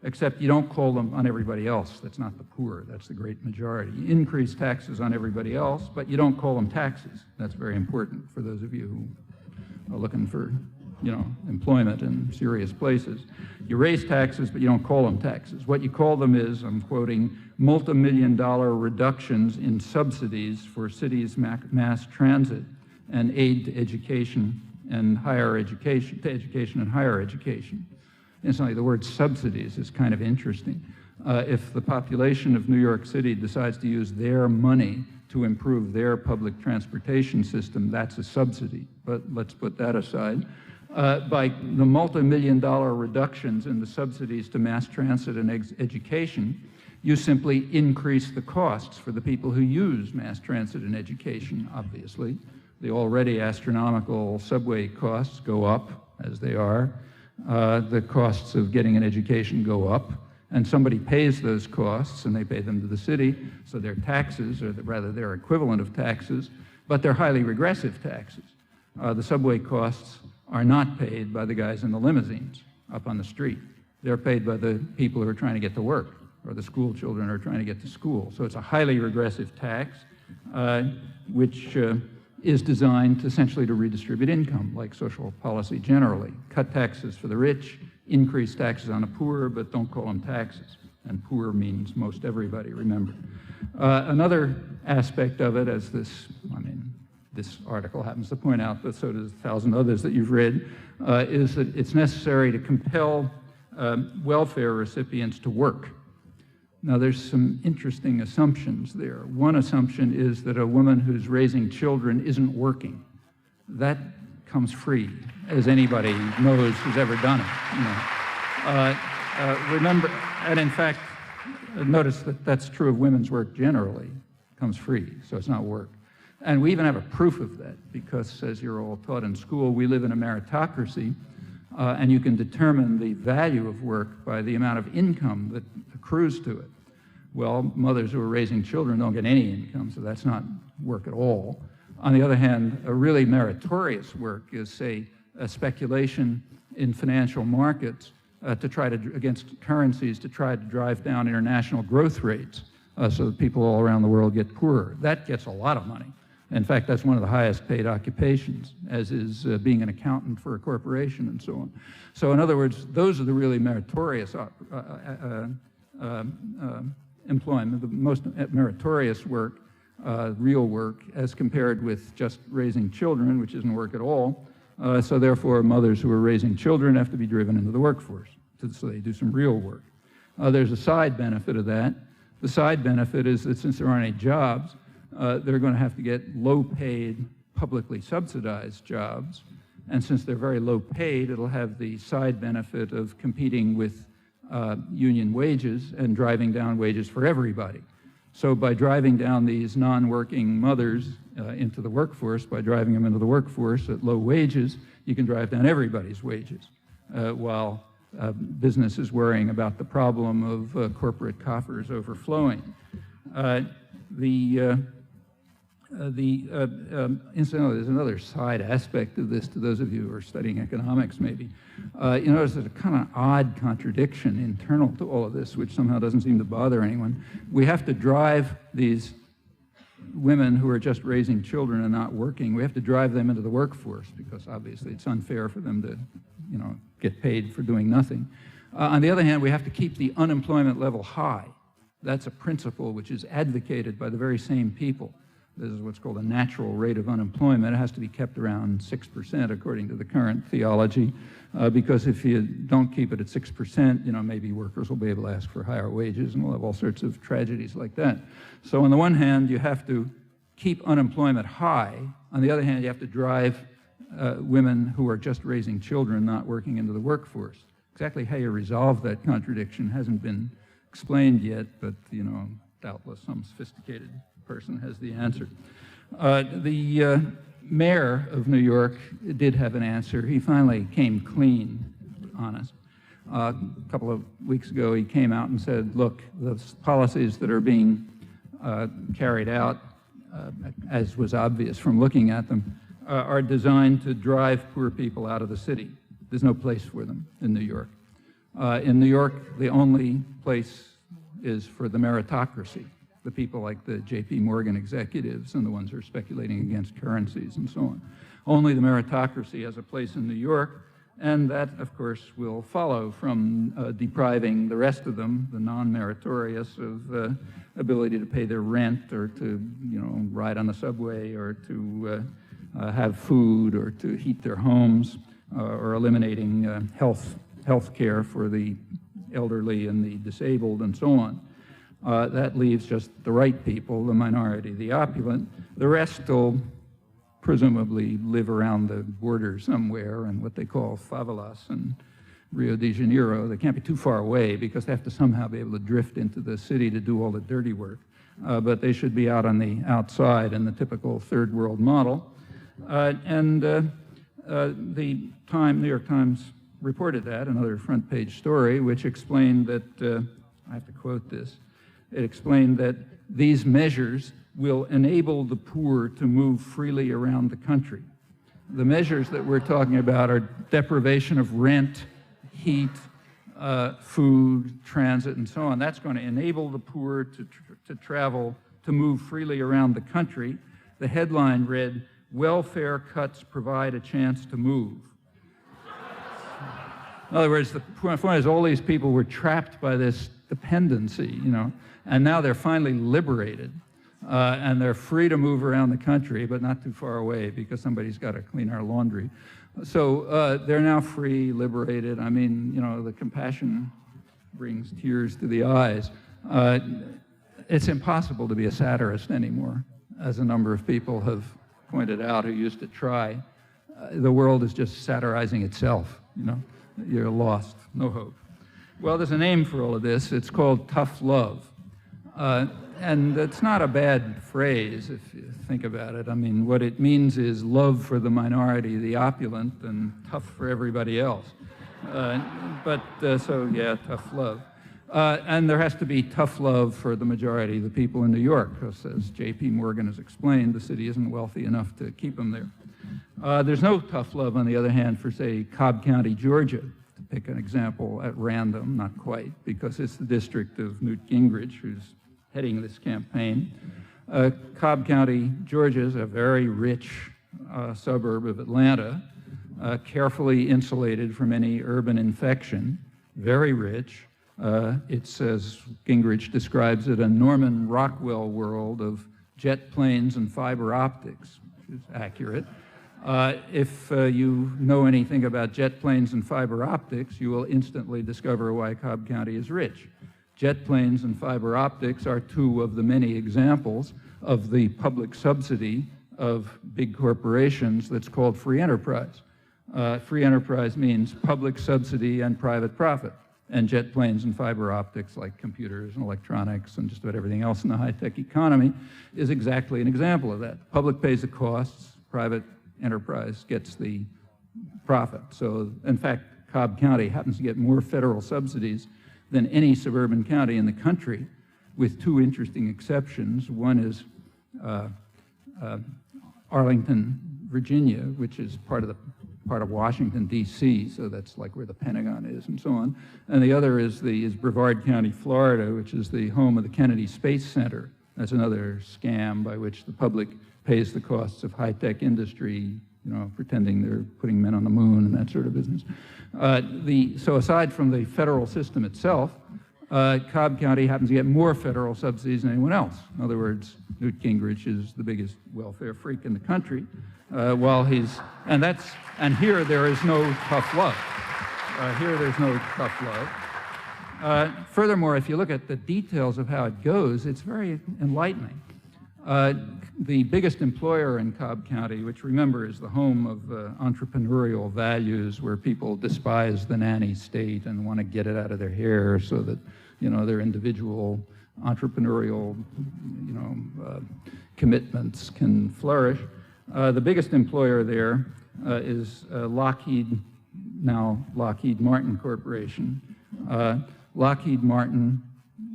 except you don't call them on everybody else. That's not the poor, that's the great majority. You increase taxes on everybody else, but you don't call them taxes. That's very important for those of you who are looking for, employment in serious places. You raise taxes, but you don't call them taxes. What you call them is, I'm quoting, multi-million-dollar reductions in subsidies for cities' mass transit and aid to education and higher education, Incidentally, the word subsidies is kind of interesting. If the population of New York City decides to use their money to improve their public transportation system, that's a subsidy, but let's put that aside. By the multi-million-dollar reductions in the subsidies to mass transit and education, you simply increase the costs for the people who use mass transit and education, obviously. The already astronomical subway costs go up, as they are. The costs of getting an education go up, and somebody pays those costs, and they pay them to the city, so they're taxes, or rather they're equivalent of taxes, but they're highly regressive taxes. The subway costs are not paid by the guys in the limousines up on the street. They're paid by the people who are trying to get to work, or the school children who are trying to get to school. So it's a highly regressive tax, which is designed essentially to redistribute income, like social policy generally. Cut taxes for the rich, increase taxes on the poor, but don't call them taxes. And poor means most everybody, remember. Another aspect of it, as this article happens to point out, but so does 1,000 others that you've read, is that it's necessary to compel welfare recipients to work. Now, there's some interesting assumptions there. One assumption is that a woman who's raising children isn't working. That comes free, as anybody knows who's ever done it. Remember, and in fact, notice that that's true of women's work generally. It comes free, so it's not work. And we even have a proof of that because, as you're all taught in school, we live in a meritocracy, and you can determine the value of work by the amount of income that accrues to it. Well, mothers who are raising children don't get any income, so that's not work at all. On the other hand, a really meritorious work is, say, a speculation in financial markets to try to, against currencies, to try to drive down international growth rates so that people all around the world get poorer. That gets a lot of money. In fact, that's one of the highest paid occupations, as is being an accountant for a corporation and so on. So in other words, those are the really meritorious employment, the most meritorious work, real work, as compared with just raising children, which isn't work at all. So therefore, mothers who are raising children have to be driven into the workforce, so they do some real work. There's a side benefit of that. The side benefit is that since there aren't any jobs, they're going to have to get low-paid, publicly subsidized jobs. And since they're very low-paid, it'll have the side benefit of competing with union wages and driving down wages for everybody. So by driving down these non-working mothers into the workforce, by driving them into the workforce at low wages, you can drive down everybody's wages, while business is worrying about the problem of corporate coffers overflowing. Incidentally, there's another side aspect of this to those of you who are studying economics, maybe. You notice there's a kind of odd contradiction internal to all of this, which somehow doesn't seem to bother anyone. We have to drive these women who are just raising children and not working, we have to drive them into the workforce because obviously it's unfair for them to, get paid for doing nothing. On the other hand, we have to keep the unemployment level high. That's a principle which is advocated by the very same people. This is what's called a natural rate of unemployment. It has to be kept around 6% according to the current theology, because if you don't keep it at 6%, maybe workers will be able to ask for higher wages and we'll have all sorts of tragedies like that. So on the one hand, you have to keep unemployment high. On the other hand, you have to drive women who are just raising children not working into the workforce. Exactly how you resolve that contradiction hasn't been explained yet, but doubtless some sophisticated person has the answer. The mayor of New York did have an answer. He finally came clean on us. A couple of weeks ago, he came out and said, look, the policies that are being carried out, as was obvious from looking at them, are designed to drive poor people out of the city. There's no place for them in New York. In New York, the only place is for the meritocracy, the people like the J.P. Morgan executives and the ones who are speculating against currencies and so on. Only the meritocracy has a place in New York, and that, of course, will follow from depriving the rest of them, the non-meritorious, of ability to pay their rent or to, ride on the subway or to have food or to heat their homes, or eliminating health care for the elderly and the disabled and so on. That leaves just the right people, the minority, the opulent. The rest will presumably live around the border somewhere in what they call favelas in Rio de Janeiro. They can't be too far away because they have to somehow be able to drift into the city to do all the dirty work. But they should be out on the outside in the typical third world model. The New York Times reported that, another front page story, which explained that, I have to quote this, it explained that these measures will enable the poor to move freely around the country. The measures that we're talking about are deprivation of rent, heat, food, transit, and so on. That's going to enable the poor to travel, to move freely around the country. The headline read, "Welfare cuts provide a chance to move." In other words, the point is all these people were trapped by this dependency, and now they're finally liberated, and they're free to move around the country, but not too far away because somebody's got to clean our laundry. So they're now free, liberated. I mean, the compassion brings tears to the eyes. It's impossible to be a satirist anymore, as a number of people have pointed out who used to try. The world is just satirizing itself, You're lost, no hope. Well, there's a name for all of this. It's called tough love. And it's not a bad phrase if you think about it. I mean, what it means is love for the minority, the opulent, and tough for everybody else. So yeah, tough love. And there has to be tough love for the majority of the people in New York, because as J.P. Morgan has explained, the city isn't wealthy enough to keep them there. There's no tough love, on the other hand, for, say, Cobb County, Georgia, to pick an example at random, not quite, because it's the district of Newt Gingrich, who's heading this campaign. Cobb County, Georgia is a very rich suburb of Atlanta, carefully insulated from any urban infection, very rich. It's, as Gingrich describes it, a Norman Rockwell world of jet planes and fiber optics, which is accurate. If you know anything about jet planes and fiber optics, you will instantly discover why Cobb County is rich. Jet planes and fiber optics are two of the many examples of the public subsidy of big corporations that's called free enterprise. Free enterprise means public subsidy and private profit. And jet planes and fiber optics, like computers and electronics and just about everything else in the high-tech economy, is exactly an example of that. Public pays the costs, private enterprise gets the profit. So, in fact, Cobb County happens to get more federal subsidies than any suburban county in the country, with two interesting exceptions. One is Arlington, Virginia, which is part of Washington, D.C., so that's like where the Pentagon is and so on. And the other is Brevard County, Florida, which is the home of the Kennedy Space Center. That's another scam by which the public pays the costs of high-tech industry, pretending they're putting men on the moon and that sort of business. So aside from the federal system itself, Cobb County happens to get more federal subsidies than anyone else. In other words, Newt Gingrich is the biggest welfare freak in the country, and here there is no tough love. Here there's no tough love. Furthermore, if you look at the details of how it goes, it's very enlightening. The biggest employer in Cobb County, which remember is the home of entrepreneurial values, where people despise the nanny state and want to get it out of their hair so that their individual entrepreneurial commitments can flourish. The biggest employer there is Lockheed Martin Corporation. Lockheed Martin,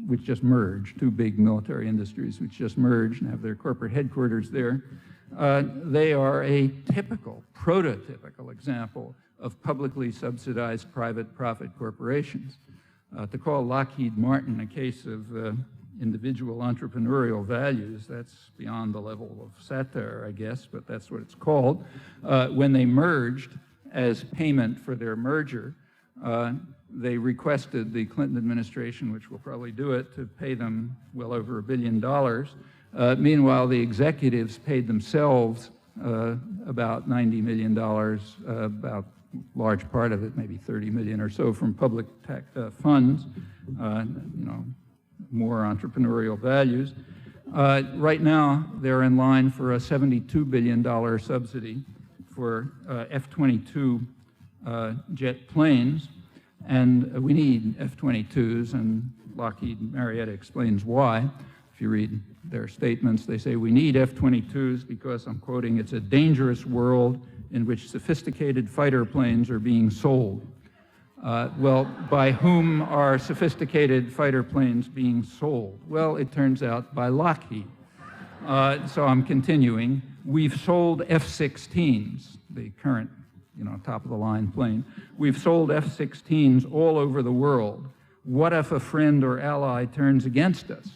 which just merged, two big military industries which just merged and have their corporate headquarters there. They are a prototypical example of publicly subsidized private profit corporations. To call Lockheed Martin a case of individual entrepreneurial values, that's beyond the level of satire, I guess, but that's what it's called. When they merged as payment for their merger, they requested the Clinton administration, which will probably do it, to pay them well over $1 billion. Meanwhile, the executives paid themselves about $90 million, about large part of it, maybe 30 million or so, from public funds, more entrepreneurial values. Right now, they're in line for a $72 billion subsidy for F-22 jet planes. And we need F-22s, and Lockheed Marietta explains why. If you read their statements, they say, we need F-22s because, I'm quoting, it's a dangerous world in which sophisticated fighter planes are being sold. Well, by whom are sophisticated fighter planes being sold? Well, it turns out by Lockheed. So I'm continuing. We've sold F-16s, the current top-of-the-line plane. We've sold F-16s all over the world. What if a friend or ally turns against us?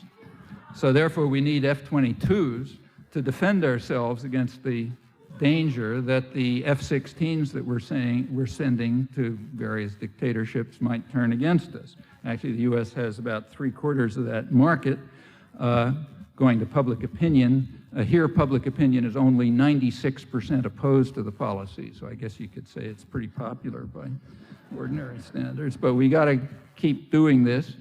So therefore, we need F-22s to defend ourselves against the danger that the F-16s that we're sending to various dictatorships might turn against us. Actually, the U.S. has about 3/4 of that market going to public opinion. Here, public opinion is only 96% opposed to the policy, so I guess you could say it's pretty popular by ordinary standards. But we got to keep doing this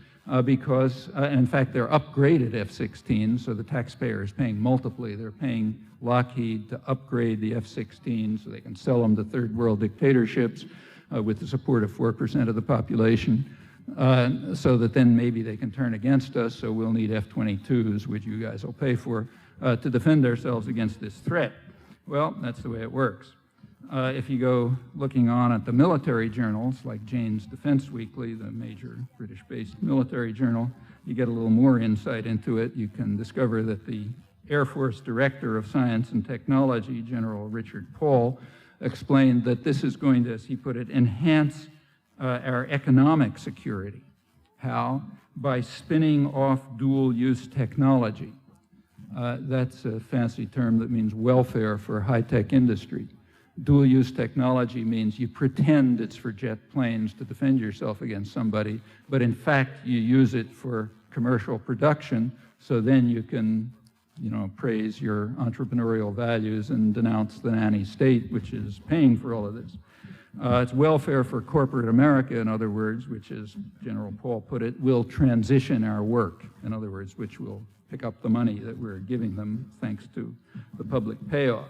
because, in fact, they're upgraded F-16s, so the taxpayer is paying multiply. They're paying Lockheed to upgrade the F-16 so they can sell them to third world dictatorships with the support of 4% of the population. so that then maybe they can turn against us, so we'll need F-22s, which you guys will pay for, to defend ourselves against this threat. Well, that's the way it works. If you go looking on at the military journals, like Jane's Defense Weekly, the major British-based military journal, you get a little more insight into it. You can discover that the Air Force Director of Science and Technology, General Richard Paul, explained that this is going to, as he put it, enhance our economic security. How? By spinning off dual-use technology. That's a fancy term that means welfare for high-tech industry. Dual-use technology means you pretend it's for jet planes to defend yourself against somebody, but in fact you use it for commercial production, so then you can, praise your entrepreneurial values and denounce the nanny state, which is paying for all of this. It's welfare for corporate America, in other words, which, as General Paul put it, will transition our work, in other words, which will pick up the money that we're giving them thanks to the public payoff.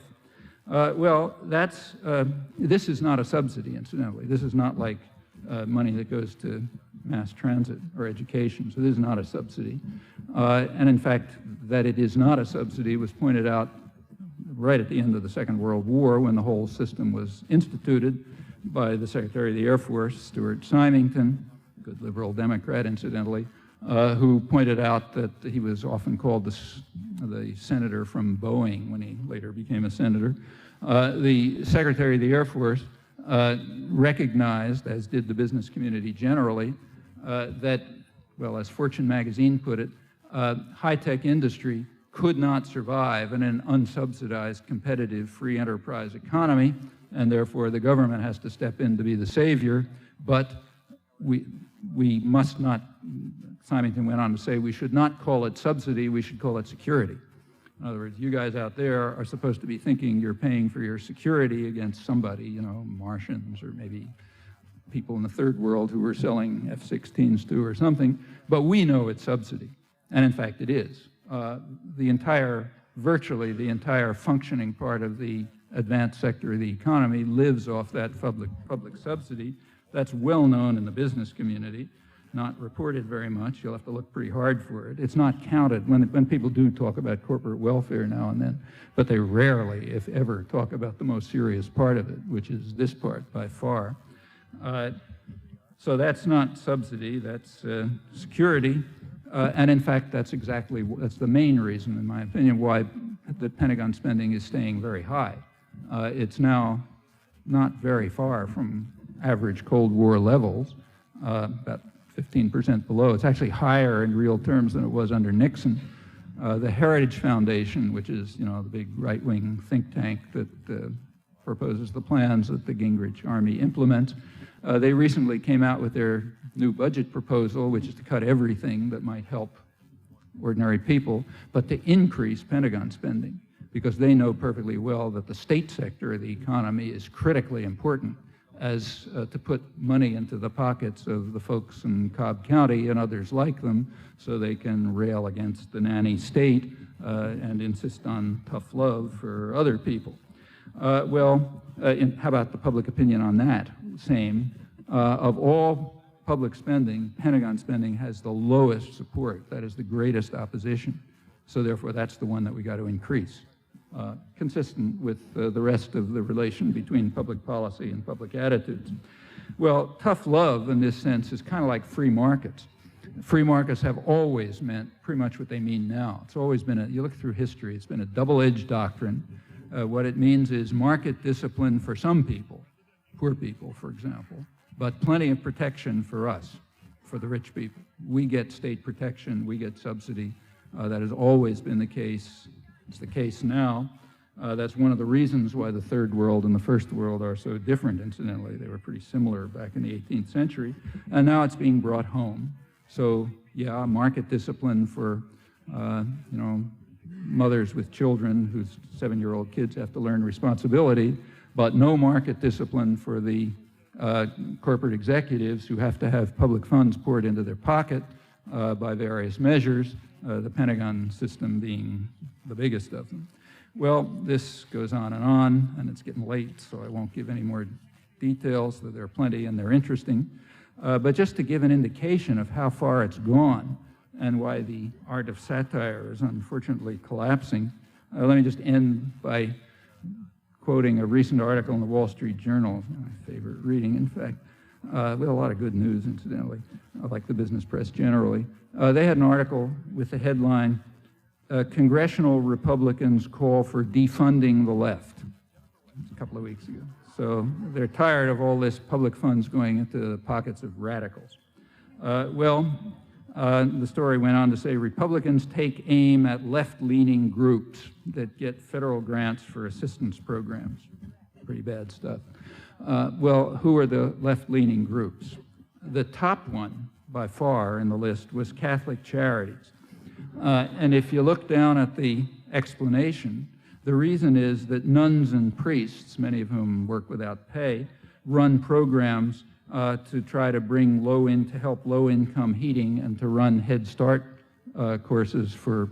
Well, this is not a subsidy, incidentally. This is not like money that goes to mass transit or education, so this is not a subsidy. And in fact, that it is not a subsidy was pointed out right at the end of the Second World War when the whole system was instituted by the Secretary of the Air Force, Stuart Symington, good liberal Democrat, incidentally, who pointed out that he was often called the senator from Boeing when he later became a senator. The Secretary of the Air Force recognized, as did the business community generally, that, well, as Fortune magazine put it, high-tech industry could not survive in an unsubsidized, competitive, free enterprise economy, and therefore the government has to step in to be the savior, but we must not, Symington went on to say, we should not call it subsidy, we should call it security. In other words, you guys out there are supposed to be thinking you're paying for your security against somebody, Martians or maybe people in the third world who we're selling F-16s to or something, but we know it's subsidy, and in fact it is. Virtually the entire functioning part of the advanced sector of the economy lives off that public subsidy. That's well known in the business community, not reported very much. You'll have to look pretty hard for it. It's not counted when people do talk about corporate welfare now and then, but they rarely, if ever, talk about the most serious part of it, which is this part by far. So that's not subsidy, that's security. And in fact, that's the main reason, in my opinion, why the Pentagon spending is staying very high. It's now not very far from average Cold War levels, about 15% below. It's actually higher in real terms than it was under Nixon. The Heritage Foundation, which is the big right-wing think tank that proposes the plans that the Gingrich Army implements, they recently came out with their new budget proposal, which is to cut everything that might help ordinary people, but to increase Pentagon spending, because they know perfectly well that the state sector of the economy is critically important as to put money into the pockets of the folks in Cobb County and others like them so they can rail against the nanny state and insist on tough love for other people. How about the public opinion on that? Same. Of all public spending, Pentagon spending has the lowest support. That is the greatest opposition. So therefore, that's the one that we got to increase, consistent with the rest of the relation between public policy and public attitudes. Well, tough love in this sense is kind of like free markets. Free markets have always meant pretty much what they mean now. It's always been you look through history, it's been a double-edged doctrine. What it means is market discipline for some people, poor people, for example, but plenty of protection for us, for the rich people. We get state protection, we get subsidy. That has always been the case. It's the case now. That's one of the reasons why the third world and the first world are so different, incidentally. They were pretty similar back in the 18th century, and now it's being brought home. So, yeah, market discipline for, mothers with children whose 7-year-old kids have to learn responsibility, but no market discipline for the corporate executives who have to have public funds poured into their pocket by various measures, the Pentagon system being the biggest of them. Well, this goes on, and it's getting late, so I won't give any more details, though there are plenty and they're interesting. But just to give an indication of how far it's gone and why the art of satire is unfortunately collapsing, let me just end by quoting a recent article in the Wall Street Journal, my favorite reading, in fact, with a lot of good news, incidentally, like the business press generally. They had an article with the headline, Congressional Republicans Call for Defunding the Left. A couple of weeks ago. So they're tired of all this public funds going into the pockets of radicals. The story went on to say Republicans take aim at left-leaning groups that get federal grants for assistance programs. Pretty bad stuff. Who are the left-leaning groups? The top one, by far, in the list was Catholic Charities. And if you look down at the explanation, the reason is that nuns and priests, many of whom work without pay, run programs to try to bring to help low-income heating and to run Head Start courses for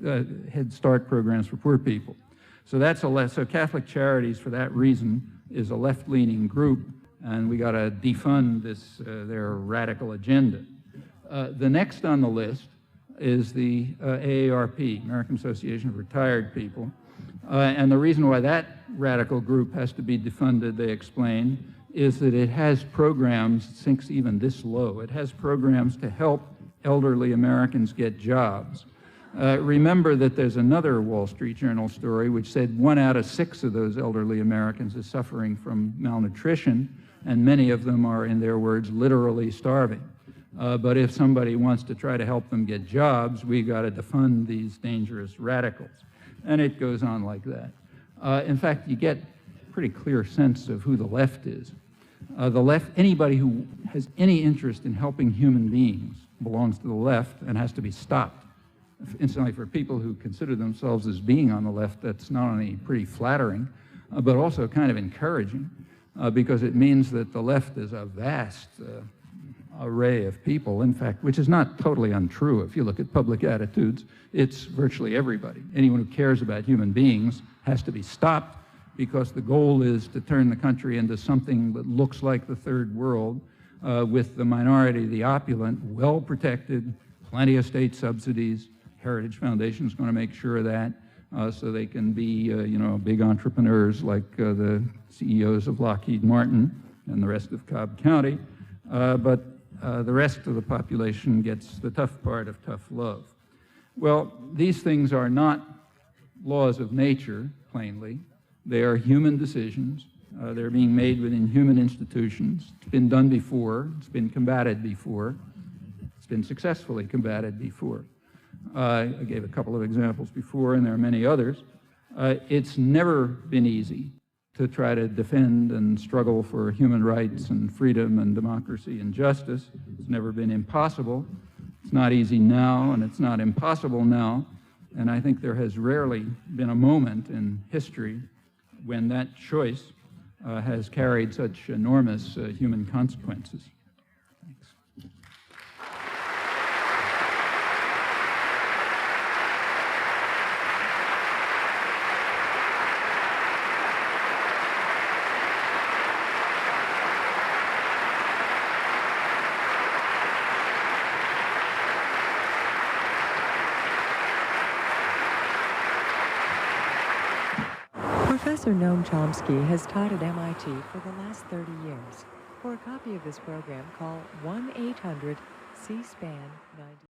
Head Start programs for poor people. So so Catholic Charities, for that reason, is a left-leaning group, and we got to defund their radical agenda. The next on the list is the AARP, American Association of Retired People. And the reason why that radical group has to be defunded, they explain, is that it has programs, it sinks even this low, it has programs to help elderly Americans get jobs. Remember that there's another Wall Street Journal story which said 1 out of 6 of those elderly Americans is suffering from malnutrition, and many of them are, in their words, literally starving. But if somebody wants to try to help them get jobs, we got to defund these dangerous radicals. And it goes on like that. In fact, you get a pretty clear sense of who the left is. The left, anybody who has any interest in helping human beings belongs to the left and has to be stopped. Incidentally, for people who consider themselves as being on the left, that's not only pretty flattering, but also kind of encouraging, because it means that the left is a vast array of people, in fact, which is not totally untrue. If you look at public attitudes, it's virtually everybody. Anyone who cares about human beings has to be stopped, because the goal is to turn the country into something that looks like the third world, with the minority, the opulent, well protected, plenty of state subsidies. Heritage Foundation is going to make sure of that, so they can be, big entrepreneurs like the CEOs of Lockheed Martin and the rest of Cobb County. But the rest of the population gets the tough part of tough love. Well, these things are not laws of nature, plainly. They are human decisions. They're being made within human institutions. It's been done before. It's been combated before. It's been successfully combated before. I gave a couple of examples before, and there are many others. It's never been easy to try to defend and struggle for human rights and freedom and democracy and justice. It's never been impossible. It's not easy now, and it's not impossible now. And I think there has rarely been a moment in history when that choice has carried such enormous human consequences. Thanks. Professor Noam Chomsky has taught at MIT for the last 30 years. For a copy of this program, call 1-800-C-SPAN 90.